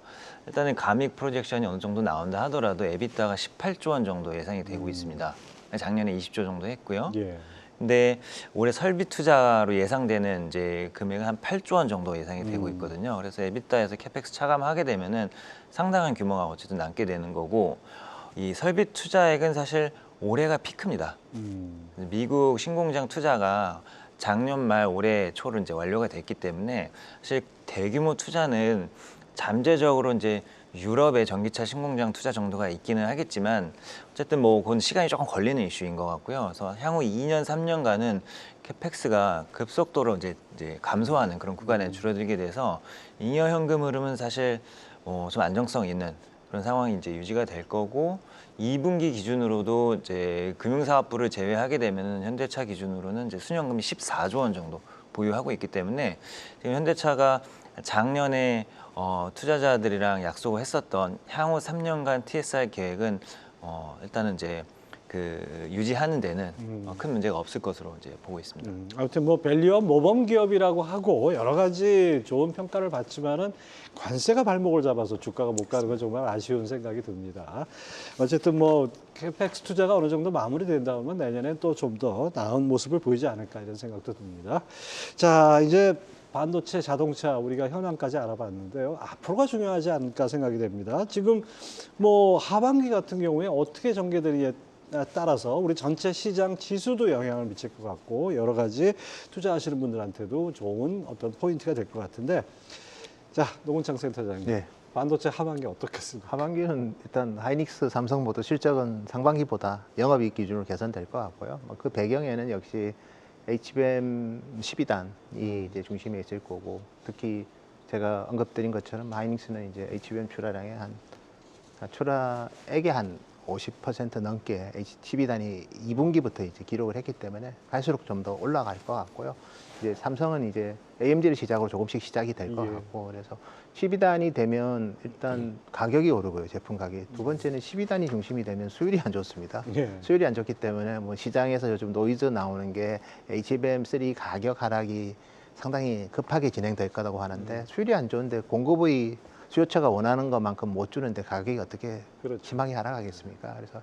일단은 감익 프로젝션이 어느 정도 나온다 하더라도 에비타가 18조 원 정도 예상이 되고 있습니다. 작년에 20조 정도 했고요. 예. 근데 올해 설비 투자로 예상되는 이제 금액은 한 8조 원 정도 예상이 되고 있거든요. 그래서 에비타에서 캐펙스 차감하게 되면은 상당한 규모가 어쨌든 남게 되는 거고, 이 설비 투자액은 사실 올해가 피크입니다. 미국 신공장 투자가 작년 말 올해 초로 이제 완료가 됐기 때문에 사실 대규모 투자는 잠재적으로 이제 유럽의 전기차 신공장 투자 정도가 있기는 하겠지만 어쨌든 뭐 그건 시간이 조금 걸리는 이슈인 것 같고요. 그래서 향후 2년, 3년간은 캐펙스가 급속도로 이제 감소하는 그런 구간에 줄어들게 돼서 잉여 현금 흐름은 사실 좀 안정성 있는 그런 상황이 이제 유지가 될 거고, 2분기 기준으로도 이제 금융사업부를 제외하게 되면 현대차 기준으로는 이제 순현금이 14조 원 정도 보유하고 있기 때문에 지금 현대차가 작년에 투자자들이랑 약속을 했었던 향후 3년간 TSR 계획은 일단은 이제 유지하는 데는 큰 문제가 없을 것으로 이제 보고 있습니다. 아무튼 뭐 밸류업 모범 기업이라고 하고 여러 가지 좋은 평가를 받지만은 관세가 발목을 잡아서 주가가 못 가는 건 정말 아쉬운 생각이 듭니다. 어쨌든 뭐 캐펙스 투자가 어느 정도 마무리된다면 내년에 또 좀 더 나은 모습을 보이지 않을까 이런 생각도 듭니다. 자, 이제 반도체, 자동차 우리가 현황까지 알아봤는데요. 앞으로가 중요하지 않을까 생각이 됩니다. 지금 뭐 하반기 같은 경우에 어떻게 전개되느냐에 따라서 우리 전체 시장 지수도 영향을 미칠 것 같고 여러 가지 투자하시는 분들한테도 좋은 어떤 포인트가 될 것 같은데, 자, 노건창 센터장님, 네. 반도체 하반기 어떻겠습니까? 하반기는 일단 하이닉스, 삼성 모두 실적은 상반기보다 영업이익 기준으로 개선될 것 같고요. 그 배경에는 역시 HBM 12단이 이제 중심에 있을 거고, 특히 제가 언급드린 것처럼 하이닉스는 이제 HBM 출하액의 한 50% 넘게 12단이 2분기부터 이제 기록을 했기 때문에 갈수록 좀 더 올라갈 것 같고요. 이제 삼성은 이제 AMD를 시작으로 조금씩 시작이 될 것 예. 같고, 그래서 12단이 되면 일단 가격이 오르고요, 제품 가격이. 두 번째는 12단이 중심이 되면 수율이 안 좋습니다. 예. 수율이 안 좋기 때문에 뭐 시장에서 요즘 노이즈 나오는 게 HBM3 가격 하락이 상당히 급하게 진행될 거라고 하는데, 수율이 안 좋은데 공급의 수요처가 원하는 것만큼 못 주는데 가격이 어떻게 그렇죠. 심하게 하락하겠습니까? 그래서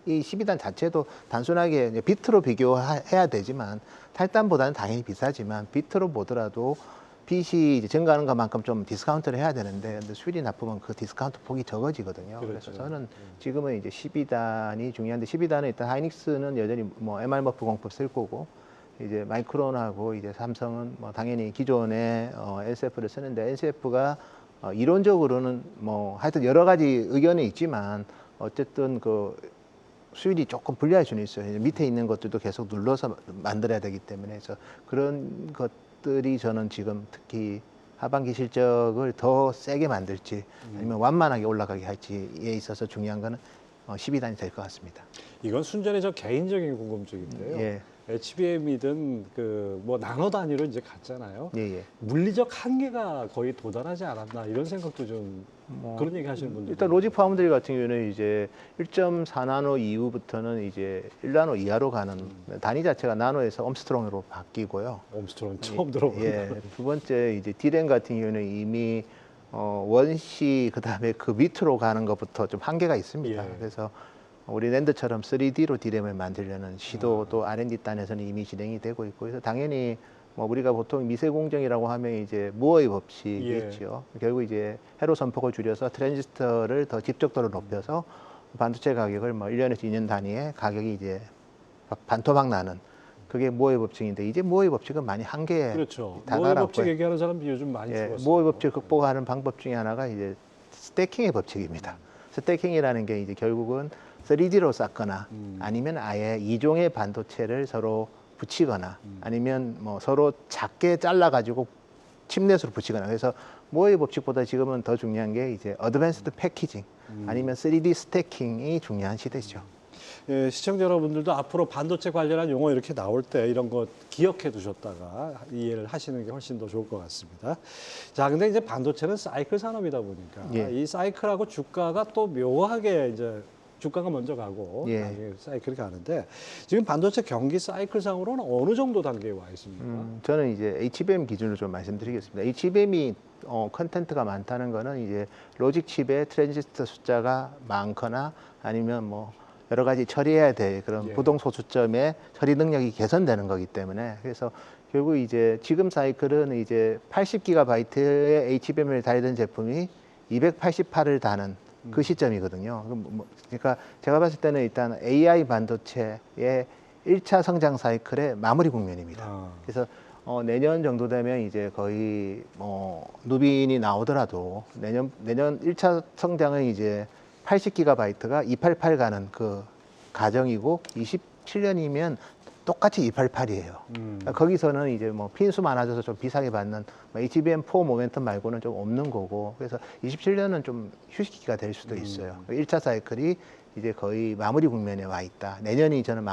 이 12단 자체도 단순하게 이제 비트로 비교해야 되지만, 탈단보다는 당연히 비싸지만 비트로 보더라도 빚이 이제 증가하는 것만큼 좀 디스카운트를 해야 되는데, 근데 수율이 나쁘면 그 디스카운트 폭이 적어지거든요. 그렇죠. 그래서 저는 지금은 이제 12단이 중요한데, 12단은 일단 하이닉스는 여전히 뭐 MR-머프 공법 쓸 거고, 이제 마이크론하고 이제 삼성은 뭐 당연히 기존의 LCF를 쓰는데, LCF가 이론적으로는 뭐 하여튼 여러 가지 의견이 있지만 어쨌든 그 수율이 조금 불리할 수는 있어요. 이제 밑에 있는 것들도 계속 눌러서 만들어야 되기 때문에, 그래서 그런 것들이 저는 지금 특히 하반기 실적을 더 세게 만들지 아니면 완만하게 올라가게 할지에 있어서 중요한 거는 12단이 될 것 같습니다. 이건 순전히 저 개인적인 궁금증인데요. 예. HBM이든 그 뭐 나노 단위로 이제 갔잖아요. 예, 예. 물리적 한계가 거의 도달하지 않았나 이런 생각도 좀 그런 얘기 하시는 분들. 일단 로직 파운드리 같은 경우는 이제 1.4나노 이후부터는 이제 1나노 이하로 가는 단위 자체가 나노에서 옴스트롱으로 바뀌고요. 옴스트롱 처음 들어보는 예. 두 번째 이제 디램 같은 경우는 이미 원시 그다음에 그 밑으로 가는 것부터 좀 한계가 있습니다. 예. 그래서 우리 랜드처럼 3D로 디램을 만들려는 시도도 R&D 단에서는 이미 진행이 되고 있고, 그래서 당연히 뭐 우리가 보통 미세 공정이라고 하면 이제 무어의 법칙이 예. 있죠. 결국 이제 회로 선폭을 줄여서 트랜지스터를 더 집적도를 높여서 반도체 가격을 뭐 1년에서 2년 단위에 가격이 이제 반토막 나는, 그게 무어의 법칙인데, 이제 무어의 법칙은 많이 한계에 그렇죠. 모의 다가갔고요. 법칙 얘기하는 사람이 요즘 많이 예, 줄었어요. 무어의 법칙 극복하는 방법 중에 하나가 이제 스태킹의 법칙입니다. 스태킹이라는 게 이제 결국은 3D로 쌓거나 아니면 아예 이종의 반도체를 서로 붙이거나 아니면 뭐 서로 작게 잘라가지고 칩넷으로 붙이거나, 그래서 모의 법칙보다 지금은 더 중요한 게 이제 어드밴스드 패키징 아니면 3D 스태킹이 중요한 시대죠. 예, 시청자 여러분들도 앞으로 반도체 관련한 용어 이렇게 나올 때 이런 거 기억해 두셨다가 이해를 하시는 게 훨씬 더 좋을 것 같습니다. 자, 근데 이제 반도체는 사이클 산업이다 보니까 예. 이 사이클하고 주가가 또 묘하게 이제 주가가 먼저 가고 예. 나중에 사이클이 가는데 지금 반도체 경기 사이클상으로는 어느 정도 단계에 와 있습니까? 저는 이제 HBM 기준으로 좀 말씀드리겠습니다. HBM이 컨텐트가 많다는 거는 이제 로직 칩의 트랜지스터 숫자가 많거나 아니면 뭐 여러 가지 처리해야 될 그런 예. 부동 소수점의 처리 능력이 개선되는 거기 때문에 그래서 결국 이제 지금 사이클은 이제 80GB의 HBM을 달던 제품이 288을 다는 그 시점이거든요. 그러니까 제가 봤을 때는 일단 AI 반도체의 1차 성장 사이클의 마무리 국면입니다. 아. 그래서 내년 정도 되면 이제 거의 누빈이 나오더라도 내년 1차 성장은 이제 80GB가 288 가는 그 가정이고 27년이면 똑같이 288이에요. 거기서는 이제 뭐 핀수 많아져서 좀 비싸게 받는 HBM4 모멘텀 말고는 좀 없는 거고 그래서 27년은 좀 휴식기가 될 수도 있어요. 1차 사이클이 이제 거의 마무리 국면에 와 있다. 내년이 저는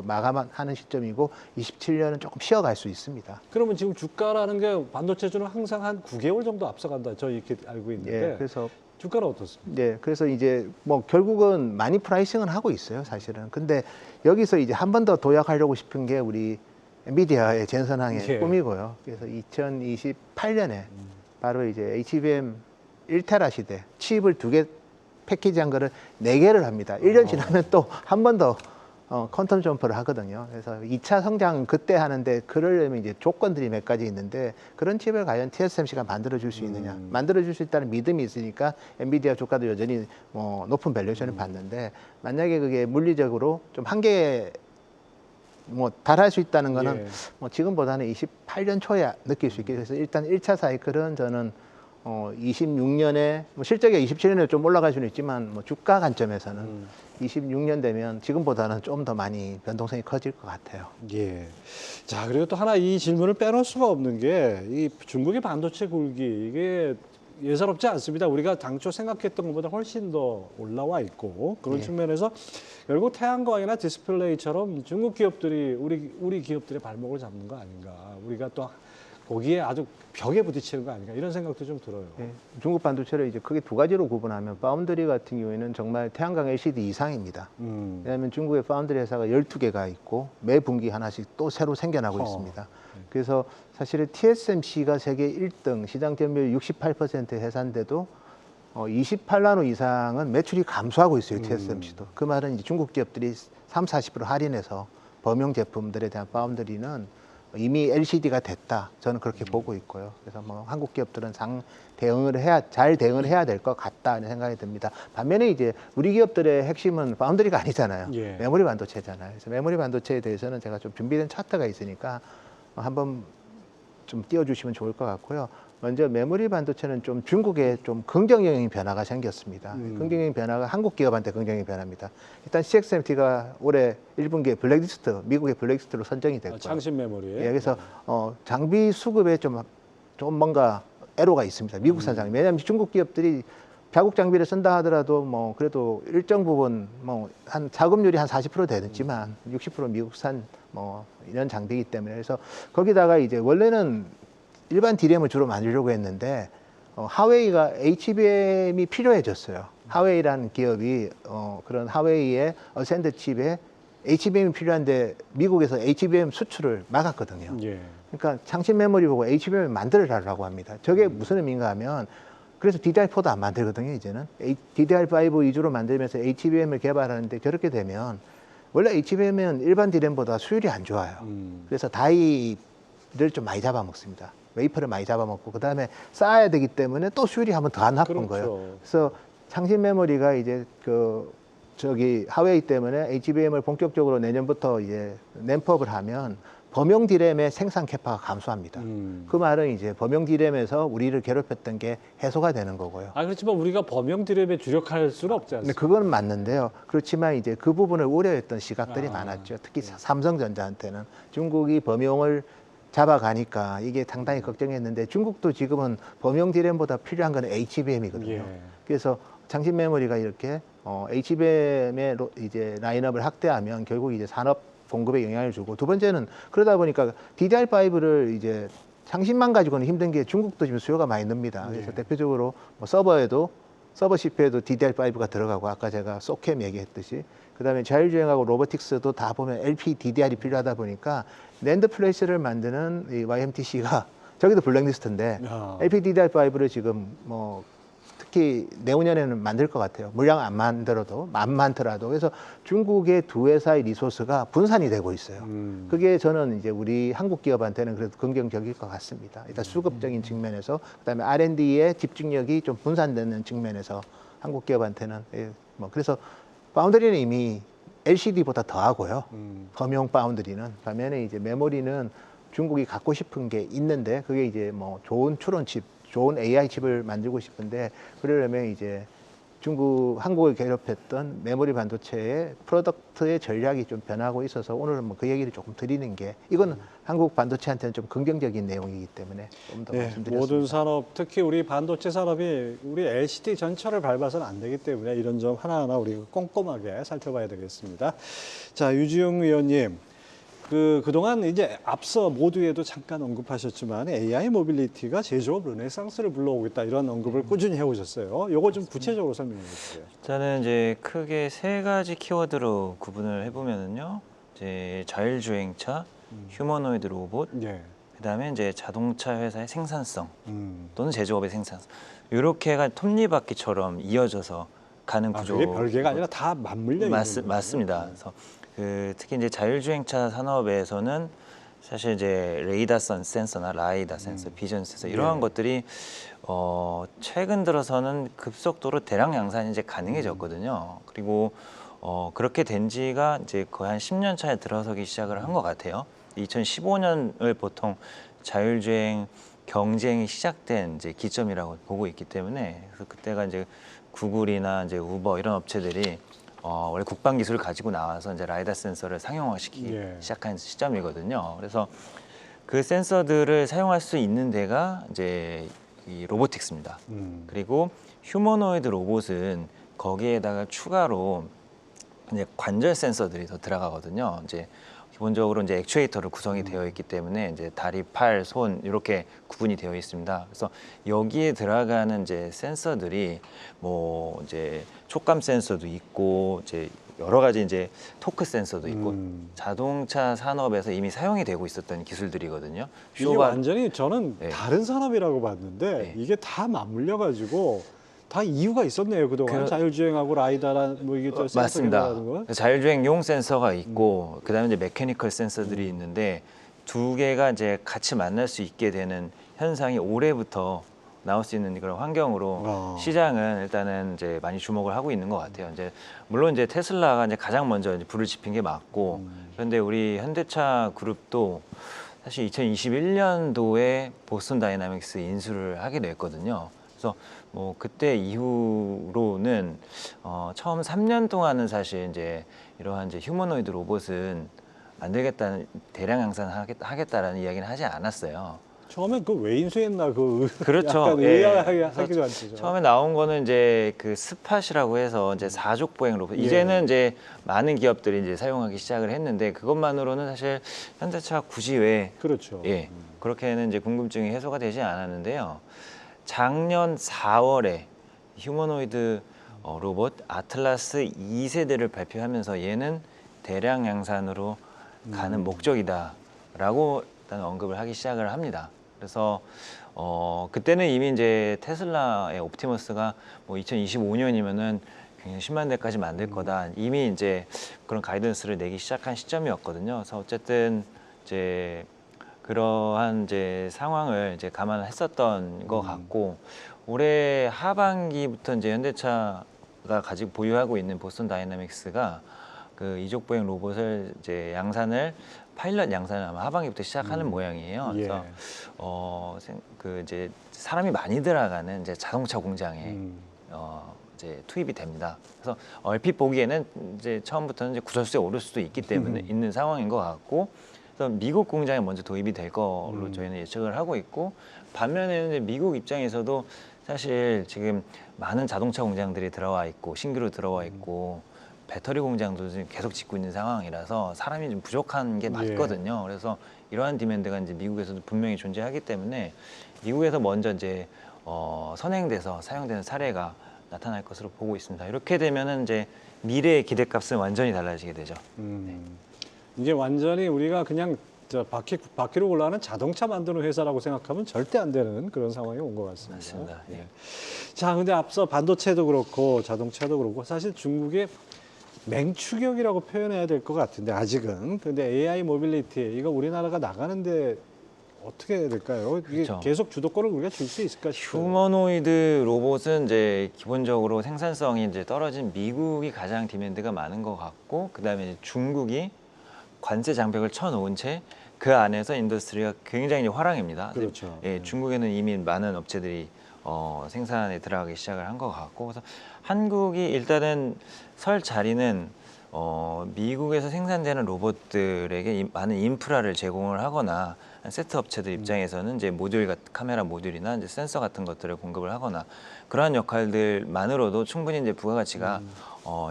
마감하는 시점이고 27년은 조금 쉬어갈 수 있습니다. 그러면 지금 주가라는 게 반도체주는 항상 한 9개월 정도 앞서간다. 저 이렇게 알고 있는데 예, 그래서 주가는 어떻습니까? 네, 그래서 이제 뭐 결국은 많이 프라이싱은 하고 있어요, 사실은. 근데 여기서 이제 한 번 더 도약하려고 싶은 게 우리 엔비디아의 전선항의 예. 꿈이고요. 그래서 2028년에 바로 이제 HBM 1테라 시대 칩을 2개 패키지한 거를 4개를 합니다. 1년 지나면 또 한 번 더 퀀텀 점프를 하거든요. 그래서 2차 성장 그때 하는데 그러려면 이제 조건들이 몇 가지 있는데 그런 칩을 과연 TSMC가 만들어줄 수 있느냐. 만들어줄 수 있다는 믿음이 있으니까 엔비디아 주가도 여전히 높은 밸류에이션을 받는데 만약에 그게 물리적으로 좀 한계에 달할 수 있다는 거는 예. 지금보다는 28년 초에 느낄 수 있게 그래서 일단 1차 사이클은 저는 26년에 실적이 27년에 좀 올라갈 수는 있지만 주가 관점에서는 26년 되면 지금보다는 좀 더 많이 변동성이 커질 것 같아요. 예. 자, 그리고 또 하나 이 질문을 빼놓을 수가 없는 게 이 중국의 반도체 굴기 이게 예사롭지 않습니다. 우리가 당초 생각했던 것보다 훨씬 더 올라와 있고 그런 예. 측면에서 결국 태양광이나 디스플레이처럼 중국 기업들이 우리 기업들의 발목을 잡는 거 아닌가. 우리가 또 거기에 아주 벽에 부딪히는 거 아닌가 이런 생각도 좀 들어요. 예, 중국 반도체를 이제 크게 두 가지로 구분하면 파운드리 같은 경우에는 정말 태양광 LCD 이상입니다. 왜냐하면 중국의 파운드리 회사가 12개가 있고 매 분기 하나씩 또 새로 생겨나고 있습니다. 그래서 사실은 TSMC가 세계 1등 시장 점유율 68% 회사인데도 28나노 이상은 매출이 감소하고 있어요. TSMC도. 그 말은 이제 중국 기업들이 30-40% 할인해서 범용 제품들에 대한 파운드리는 이미 LCD가 됐다. 저는 그렇게 보고 있고요. 그래서 한국 기업들은 잘 대응을 해야 될 것 같다는 생각이 듭니다. 반면에 이제 우리 기업들의 핵심은 파운드리가 아니잖아요. 예. 메모리 반도체잖아요. 그래서 메모리 반도체에 대해서는 제가 좀 준비된 차트가 있으니까 한번 좀 띄워주시면 좋을 것 같고요. 먼저 메모리 반도체는 좀 중국에 좀 긍정적인 변화가 생겼습니다. 긍정적인 변화가 한국 기업한테 긍정적인 변화입니다. 일단 CXMT가 올해 1분기에 블랙리스트, 미국의 블랙리스트로 선정이 됐고요. 창신 메모리에. 예, 그래서 장비 수급에 좀 뭔가 애로가 있습니다. 미국산 장비. 왜냐하면 중국 기업들이 자국 장비를 쓴다 하더라도 그래도 일정 부분 한 자급률이 한 40% 되지만 60% 미국산 이런 장비이기 때문에 그래서 거기다가 이제 원래는 일반 DRAM을 주로 만들려고 했는데 하웨이가 HBM이 필요해졌어요. 하웨이라는 기업이 그런 하웨이의 어센드 칩에 HBM이 필요한데 미국에서 HBM 수출을 막았거든요. 예. 그러니까 창신 메모리 보고 HBM을 만들어라라고 합니다. 저게 무슨 의미인가 하면 그래서 DDR4도 안 만들거든요, 이제는. DDR5 위주로 만들면서 HBM을 개발하는데 저렇게 되면 원래 HBM은 일반 DRAM보다 수율이 안 좋아요. 그래서 다이를 좀 많이 잡아먹습니다. 웨이퍼를 많이 잡아먹고 그다음에 쌓아야 되기 때문에 또 수율이 한번 더 안 나쁜 그렇죠. 거예요. 그래서 창신 메모리가 이제 하웨이 때문에 HBM을 본격적으로 내년부터 이제 램프업을 하면 범용 디램의 생산 캐파가 감소합니다. 그 말은 이제 범용 디램에서 우리를 괴롭혔던 게 해소가 되는 거고요. 그렇지만 우리가 범용 디램에 주력할 수는 없지 근데 않습니까? 그건 맞는데요. 그렇지만 이제 그 부분을 우려했던 시각들이 많았죠. 특히 삼성전자한테는 중국이 범용을 잡아가니까 이게 상당히 걱정했는데 중국도 지금은 범용 디램보다 필요한 건 HBM이거든요. 예. 그래서 장신 메모리가 이렇게 HBM의 이제 라인업을 확대하면 결국 이제 산업 공급에 영향을 주고 두 번째는 그러다 보니까 DDR5를 이제 창신만 가지고는 힘든 게 중국도 지금 수요가 많이 늡니다. 그래서 대표적으로 서버에도 서버 CPU에도 DDR5가 들어가고 아까 제가 소캠 얘기했듯이 그다음에 자율주행하고 로보틱스도 다 보면 LPDDR이 필요하다 보니까 낸드 플래시를 만드는 이 YMTC가 저기도 블랙리스트인데 야. LPDDR5를 지금 뭐 특히 내후년에는 만들 것 같아요. 물량 안 만들어도 안 많더라도 그래서 중국의 두 회사의 리소스가 분산이 되고 있어요. 그게 저는 이제 우리 한국 기업한테는 그래도 긍정적일 것 같습니다. 일단 수급적인 측면에서 그다음에 R&D의 집중력이 좀 분산되는 측면에서 한국 기업한테는 뭐 그래서 파운드리는 이미 LCD보다 더하고요. 검용 파운드리는 반면에 이제 메모리는 중국이 갖고 싶은 게 있는데 그게 이제 뭐 좋은 추론 칩, 좋은 AI 칩을 만들고 싶은데 그러려면 이제 한국을 괴롭혔던 메모리 반도체의 프로덕트의 전략이 좀 변하고 있어서 오늘은 뭐 그 얘기를 조금 드리는 게 이건 한국 반도체한테는 좀 긍정적인 내용이기 때문에 좀 더 네, 말씀드렸습니다. 모든 산업, 특히 우리 반도체 산업이 우리 LCD 전철을 밟아서는 안 되기 때문에 이런 점 하나하나 우리가 꼼꼼하게 살펴봐야 되겠습니다. 자, 유지용 의원님, 그동안 이제 앞서 모두에도 잠깐 언급하셨지만 AI 모빌리티가 제조업 르네상스를 불러오고 있다 이런 언급을 꾸준히 해오셨어요. 요거 좀 구체적으로 설명해 주세요. 저는 이제 크게 세 가지 키워드로 구분을 해보면은요. 이제 자율주행차, 휴머노이드 로봇, 예. 그다음에 이제 자동차 회사의 생산성 음. 또는 제조업의 생산성 이렇게가 톱니바퀴처럼 이어져서 가는 구조. 그게 별개가 아니라 다 맞물려 있는 거예요. 맞습니다. 그래서 특히 이제 자율주행차 산업에서는 사실 이제 레이더 센서나 라이다 센서, 비전 센서 이러한 것들이 최근 들어서는 급속도로 대량 양산이 이제 가능해졌거든요. 그리고 그렇게 된 지가 이제 거의 한 10년 차에 들어서기 시작을 한 것 같아요. 2015년을 보통 자율주행 경쟁이 시작된 이제 기점이라고 보고 있기 때문에 그래서 그때가 이제 구글이나 이제 우버 이런 업체들이 원래 국방 기술을 가지고 나와서 이제 라이다 센서를 상용화시키기 예. 시작한 시점이거든요. 그래서 그 센서들을 사용할 수 있는 데가 이제 이 로보틱스입니다. 그리고 휴머노이드 로봇은 거기에다가 추가로 이제 관절 센서들이 더 들어가거든요. 이제 기본적으로 이제 액추에이터로 구성이 되어 있기 때문에 이제 다리, 팔, 손 이렇게 구분이 되어 있습니다. 그래서 여기에 들어가는 이제 센서들이 뭐 이제 촉감 센서도 있고 이제 여러 가지 이제 토크 센서도 있고 자동차 산업에서 이미 사용이 되고 있었던 기술들이거든요. 이게 쇼바 완전히 저는 네. 다른 산업이라고 봤는데 네. 이게 다 맞물려 가지고 다 이유가 있었네요. 그동안 자율주행하고 라이다란 뭐 이게 또 센서 맞습니다. 개발하는 거. 자율주행용 센서가 있고 그다음에 이제 메커니컬 센서들이 있는데 두 개가 이제 같이 만날 수 있게 되는 현상이 올해부터 나올 수 있는 그런 환경으로 시장은 일단은 이제 많이 주목을 하고 있는 것 같아요. 이제 물론 이제 테슬라가 이제 가장 먼저 이제 불을 지핀 게 맞고 그런데 우리 현대차 그룹도 사실 2021년도에 보스턴 다이나믹스 인수를 하게 됐거든요. 그래서 뭐 그때 이후로는 처음 3년 동안은 사실 이제 이러한 이제 휴머노이드 로봇은 만들겠다는 대량 양산하겠다라는 이야기는 하지 않았어요. 처음엔 그 왜 인수했나 그렇죠. 약간 예. 의아하기도 한죠. 처음에 나온 거는 이제 그 스팟이라고 해서 이제 사족 보행 로봇. 이제는 이제 많은 기업들이 이제 사용하기 시작을 했는데 그것만으로는 사실 현대차 굳이 왜 그렇죠. 그렇게는 이제 궁금증이 해소가 되지 않았는데요. 작년 4월에 휴머노이드 로봇 아틀라스 2세대를 발표하면서 얘는 대량 양산으로 가는 목적이다라고 일단 언급을 하기 시작을 합니다. 그래서 그때는 이미 이제 테슬라의 옵티머스가 뭐 2025년이면은 굉장히 10만 대까지 만들 거다. 이미 이제 그런 가이던스를 내기 시작한 시점이었거든요. 그래서 어쨌든 이제 그러한 이제 상황을 이제 감안했었던 것 같고 올해 하반기부터 이제 현대차가 가지고 보유하고 있는 보스턴 다이나믹스가 그 이족 보행 로봇을 이제 파일럿 양산을 아마 하반기부터 시작하는 모양이에요. 그래서 그 이제 사람이 많이 들어가는 이제 자동차 공장에 이제 투입이 됩니다. 그래서 얼핏 보기에는 이제 처음부터는 이제 구설수에 오를 수도 있기 때문에 있는 상황인 것 같고. 그래서 미국 공장에 먼저 도입이 될 걸로 저희는 예측을 하고 있고 반면에는 이제 미국 입장에서도 사실 지금 많은 자동차 공장들이 들어와 있고 신규로 들어와 있고 배터리 공장도 지금 계속 짓고 있는 상황이라서 사람이 좀 부족한 게 맞거든요. 그래서 이러한 디맨드가 이제 미국에서도 분명히 존재하기 때문에 미국에서 먼저 이제 선행돼서 사용되는 사례가 나타날 것으로 보고 있습니다. 이렇게 되면은 이제 미래의 기대값은 완전히 달라지게 되죠. 이제 완전히 우리가 그냥 저 바퀴로 올라가는 자동차 만드는 회사라고 생각하면 절대 안 되는 그런 상황이 온 것 같습니다. 맞습니다. 예. 자, 근데 앞서 반도체도 그렇고 자동차도 그렇고 사실 중국의 맹추격이라고 표현해야 될 것 같은데 아직은. 근데 AI 모빌리티 이거 우리나라가 나가는데 어떻게 해야 될까요? 이게 그렇죠. 계속 주도권을 우리가 줄 수 있을까 싶어요. 휴머노이드 로봇은 이제 기본적으로 생산성이 이제 떨어진 미국이 가장 디맨드가 많은 것 같고, 그다음에 중국이 관세 장벽을 쳐놓은 채 그 안에서 인더스트리가 굉장히 화랑입니다. 그렇죠. 예, 중국에는 이미 많은 업체들이 생산에 들어가기 시작을 한 것 같고, 그래서 한국이 일단은 설 자리는 미국에서 생산되는 로봇들에게 많은 인프라를 제공을 하거나, 세트 업체들 입장에서는 이제 카메라 모듈이나 이제 센서 같은 것들을 공급을 하거나, 그러한 역할들만으로도 충분히 이제 부가가치가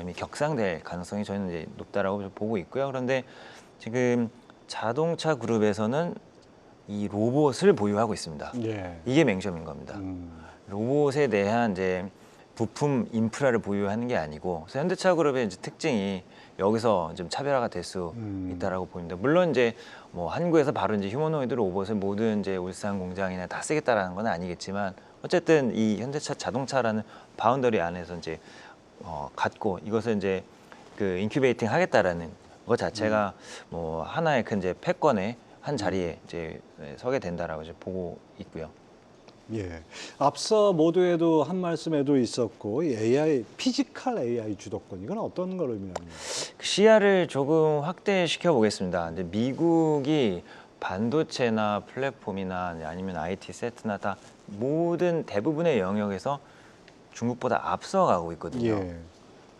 이미 격상될 가능성이 저희는 이제 높다라고 보고 있고요. 그런데 지금 자동차 그룹에서는 이 로봇을 보유하고 있습니다. 예. 이게 맹점인 겁니다. 로봇에 대한 이제 부품 인프라를 보유하는 게 아니고, 그래서 현대차 그룹의 이제 특징이 여기서 좀 차별화가 될 수 있다라고 보입니다. 물론 이제 뭐 한국에서 바로 이제 휴머노이드 로봇을 모든 이제 울산 공장이나 다 쓰겠다라는 건 아니겠지만, 어쨌든 이 현대차 자동차라는 바운더리 안에서 이제 갖고 이것을 이제 그 인큐베이팅 하겠다라는 것 자체가 뭐 하나의 큰 이제 패권의 한 자리에 이제 서게 된다라고 이제 보고 있고요. 예. 앞서 모두에도 한 말씀에도 있었고 이 AI 피지컬 AI 주도권 이건 어떤 걸 의미합니까? 그 시야를 조금 확대시켜 보겠습니다. 이제 미국이 반도체나 플랫폼이나 아니면 IT 세트나 다 모든 대부분의 영역에서 중국보다 앞서가고 있거든요. 예.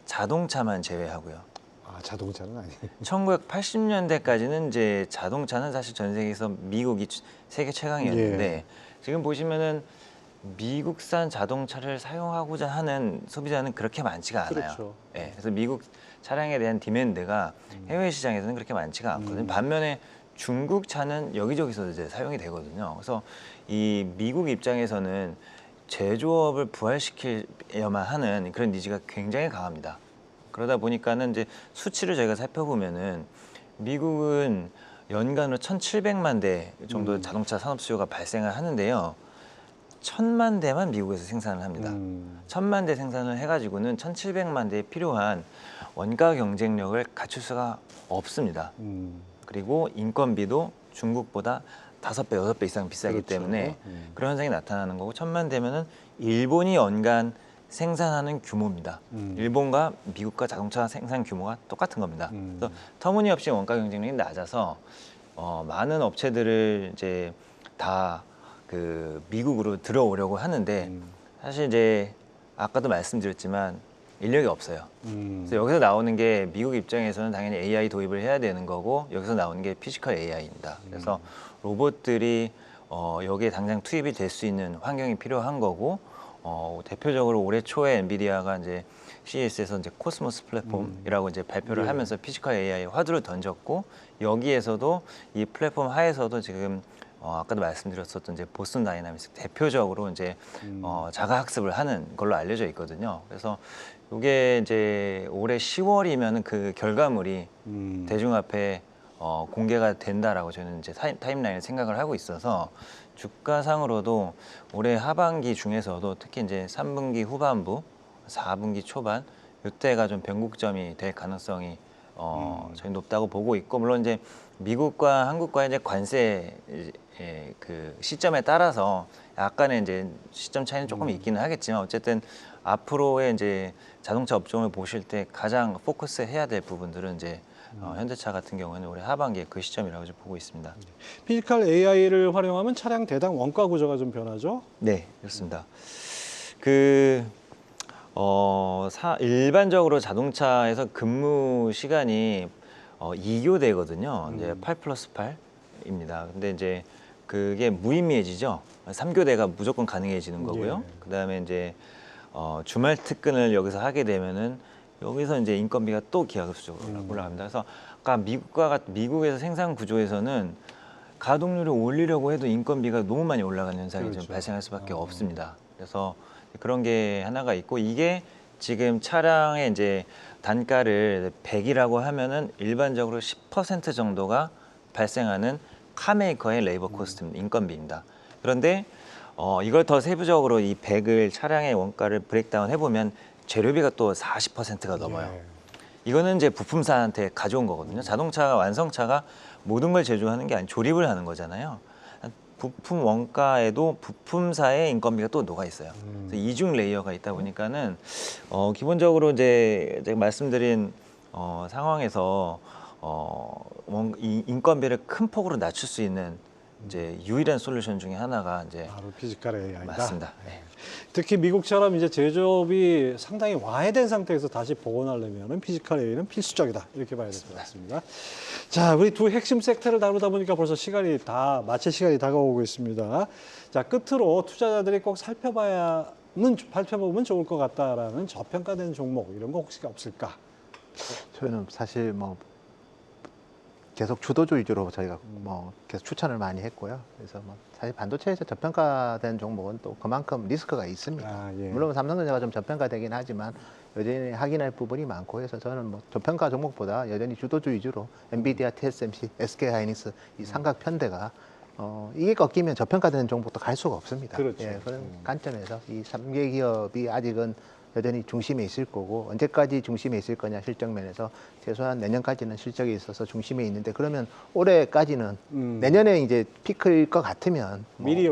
자동차만 제외하고요. 아, 자동차는 아니에요. 1980년대까지는 이제 자동차는 사실 전 세계에서 미국이 세계 최강이었는데, 예. 지금 보시면은 미국산 자동차를 사용하고자 하는 소비자는 그렇게 많지가 않아요. 그렇죠. 예, 그래서 미국 차량에 대한 디맨드가 해외 시장에서는 그렇게 많지가 않거든요. 반면에 중국 차는 여기저기서 이제 사용이 되거든요. 그래서 이 미국 입장에서는 제조업을 부활시켜야만 하는 그런 니즈가 굉장히 강합니다. 그러다 보니까는 이제 수치를 저희가 살펴보면은 미국은 연간으로 1,700만 대 정도 자동차 산업 수요가 발생을 하는데요. 1,000만 대만 미국에서 생산을 합니다. 1,000만 대 생산을 해가지고는 1,700만 대에 필요한 원가 경쟁력을 갖출 수가 없습니다. 그리고 인건비도 중국보다 5배, 6배 이상 비싸기 그렇죠. 때문에 그런 현상이 나타나는 거고, 1,000만 대면은 일본이 연간 생산하는 규모입니다. 일본과 미국과 자동차 생산 규모가 똑같은 겁니다. 그래서 터무니없이 원가 경쟁력이 낮아서 많은 업체들을 이제 다 그 미국으로 들어오려고 하는데, 사실 이제 아까도 말씀드렸지만 인력이 없어요. 그래서 여기서 나오는 게 미국 입장에서는 당연히 AI 도입을 해야 되는 거고, 여기서 나오는 게 피지컬 AI입니다. 그래서 로봇들이 여기에 당장 투입이 될 수 있는 환경이 필요한 거고, 대표적으로 올해 초에 엔비디아가 이제 CES에서 이제 코스모스 플랫폼이라고 이제 발표를 하면서 피지컬 AI 화두를 던졌고, 여기에서도 이 플랫폼 하에서도 지금 아까도 말씀드렸었던 이제 보스턴 다이나믹스 대표적으로 이제 자가 학습을 하는 걸로 알려져 있거든요. 그래서 이게 이제 올해 10월이면 그 결과물이 대중 앞에 공개가 된다라고 저는 이제 타임라인을 생각을 하고 있어서, 주가상으로도 올해 하반기 중에서도 특히 이제 3분기 후반부, 4분기 초반 이때가 좀 변곡점이 될 가능성이 저희 높다고 보고 있고, 물론 이제 미국과 한국과의 이제 관세 그 시점에 따라서 약간의 이제 시점 차이는 조금 있기는 하겠지만, 어쨌든 앞으로의 이제 자동차 업종을 보실 때 가장 포커스 해야 될 부분들은 이제 현대차 같은 경우는 올해 하반기에 그 시점이라고 보고 있습니다. 피지컬 AI를 활용하면 차량 대당 원가 구조가 좀 변하죠? 네, 그렇습니다. 일반적으로 자동차에서 근무 시간이 2교대거든요. 이제 8+8입니다. 근데 이제 그게 무의미해지죠. 3교대가 무조건 가능해지는 거고요. 예. 그다음에 이제 주말 특근을 여기서 하게 되면은 여기서 이제 인건비가 또 기하급수적으로 올라갑니다. 그래서 아까 미국에서 생산 구조에서는 가동률을 올리려고 해도 인건비가 너무 많이 올라가는 현상이 좀 그렇죠. 발생할 수밖에 없습니다. 그래서 그런 게 하나가 있고 이게 지금 차량의 이제 단가를 100이라고 하면은 일반적으로 10% 정도가 발생하는 카메이커의 레이버 코스트 인건비입니다. 그런데 이걸 더 세부적으로 이 100을 차량의 원가를 브레이크다운 해보면 재료비가 또 40%가 넘어요. 예. 이거는 이제 부품사한테 가져온 거거든요. 자동차 완성차가 모든 걸 제조하는 게 아니고 조립을 하는 거잖아요. 부품 원가에도 부품사의 인건비가 또 녹아 있어요. 그래서 이중 레이어가 있다 보니까는 기본적으로 이제 제가 말씀드린 상황에서 이 인건비를 큰 폭으로 낮출 수 있는 이제 유일한 솔루션 중에 하나가 이제 바로 피지컬 AI다. 맞습니다. 네. 특히 미국처럼 이제 제조업이 상당히 와해된 상태에서 다시 복원하려면 피지컬 AI는 필수적이다. 이렇게 봐야 될 것 같습니다. 자, 우리 두 핵심 섹터를 다루다 보니까 벌써 시간이 다 마칠 시간이 다가오고 있습니다. 자, 끝으로 투자자들이 꼭 살펴보면 좋을 것 같다라는 저평가된 종목 이런 거 혹시 없을까? 저희는 사실 뭐 계속 주도주 위주로 저희가 뭐 계속 추천을 많이 했고요. 그래서 뭐 사실 반도체에서 저평가된 종목은 또 그만큼 리스크가 있습니다. 아, 예. 물론 삼성전자가 좀 저평가되긴 하지만 여전히 확인할 부분이 많고 해서 저는 뭐 저평가 종목보다 여전히 주도주 위주로 엔비디아, TSMC, SK하이닉스 이 삼각 편대가 이게 꺾이면 저평가되는 종목도 갈 수가 없습니다. 그렇죠. 예, 그런 관점에서 이 3개 기업이 아직은 여전히 중심에 있을 거고 언제까지 중심에 있을 거냐 실적 면에서 최소한 내년까지는 실적이 있어서 중심에 있는데 그러면 올해까지는 내년에 이제 피크일 것 같으면 미리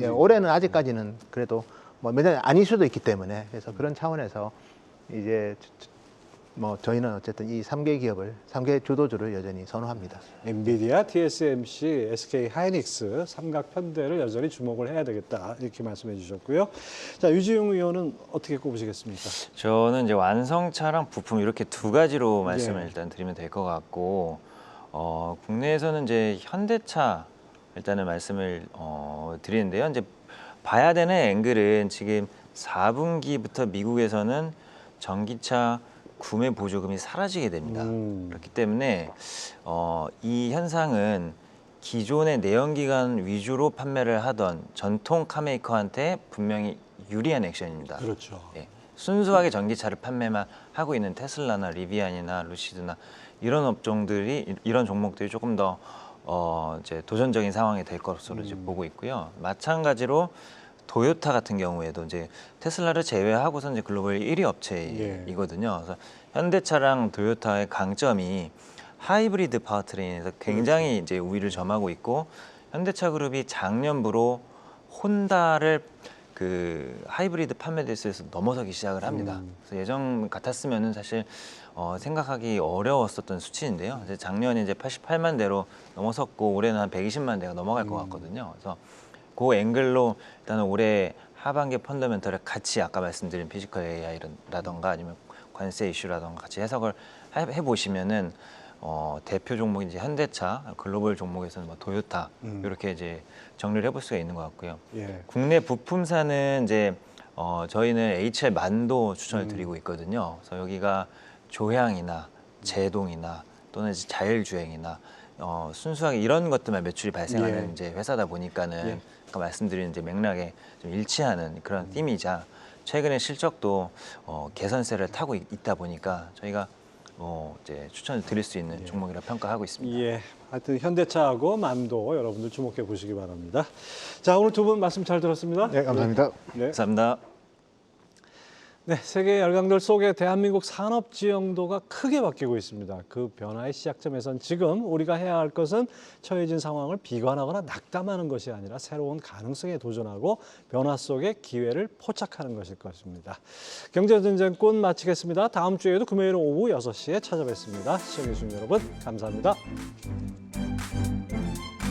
예, 올해는 아직까지는 그래도 뭐 매년 아닐 수도 있기 때문에 그래서 그런 차원에서 이제 뭐 저희는 어쨌든 이 3개 기업을 3개 주도주를 여전히 선호합니다. 엔비디아, TSMC, SK 하이닉스 삼각 편대를 여전히 주목을 해야 되겠다 이렇게 말씀해 주셨고요. 자, 유지용 의원은 어떻게 꼽으시겠습니까? 저는 이제 완성차랑 부품 이렇게 두 가지로 말씀을 예. 일단 드리면 될 것 같고 국내에서는 이제 현대차 일단은 말씀을 드리는데요. 이제 봐야 되는 앵글은 지금 4분기부터 미국에서는 전기차 구매 보조금이 사라지게 됩니다. 그렇기 때문에 이 현상은 기존의 내연기관 위주로 판매를 하던 전통 카메이커한테 분명히 유리한 액션입니다. 그렇죠. 예, 순수하게 전기차를 판매만 하고 있는 테슬라나 리비안이나 루시드나 이런 업종들이 이런 종목들이 조금 더 이제 도전적인 상황이 될 것으로 이제 보고 있고요. 마찬가지로 도요타 같은 경우에도 이제 테슬라를 제외하고서 이제 글로벌 1위 업체이거든요. 그래서 현대차랑 도요타의 강점이 하이브리드 파워트레인에서 굉장히 이제 우위를 점하고 있고 현대차 그룹이 작년부로 혼다를 그 하이브리드 판매 대수에서 넘어서기 시작을 합니다. 그래서 예전 같았으면은 사실 생각하기 어려웠었던 수치인데요. 이제 작년에 이제 88만 대로 넘어섰고 올해는 한 120만 대가 넘어갈 것 같거든요. 그래서 그 앵글로 일단은 올해 하반기 펀더멘털을 같이 아까 말씀드린 피지컬 AI라던가 아니면 관세 이슈라던가 같이 해석을 해보시면은 대표 종목이 이제 현대차, 글로벌 종목에서는 뭐 도요타 이렇게 이제 정리를 해볼 수가 있는 것 같고요. 예. 국내 부품사는 이제 저희는 HR 만도 추천을 드리고 있거든요. 그래서 여기가 조향이나 제동이나 또는 이제 자율주행이나 순수하게 이런 것들만 매출이 발생하는 예. 이제 회사다 보니까는 예. 아까 말씀드린 이제 맥락에 좀 일치하는 그런 팀이자 최근에 실적도 개선세를 타고 있다 보니까 저희가 이제 추천을 드릴 수 있는 종목이라 평가하고 있습니다. 예. 하여튼 현대차하고 만도 여러분들 주목해 보시기 바랍니다. 자, 오늘 두 분 말씀 잘 들었습니다. 네, 감사합니다. 네. 감사합니다. 네, 세계 열강들 속에 대한민국 산업 지형도가 크게 바뀌고 있습니다. 그 변화의 시작점에선 지금 우리가 해야 할 것은 처해진 상황을 비관하거나 낙담하는 것이 아니라 새로운 가능성에 도전하고 변화 속에 기회를 포착하는 것일 것입니다. 경제전쟁꾼 마치겠습니다. 다음 주에도 금요일 오후 6시에 찾아뵙습니다. 시청해주신 여러분 감사합니다.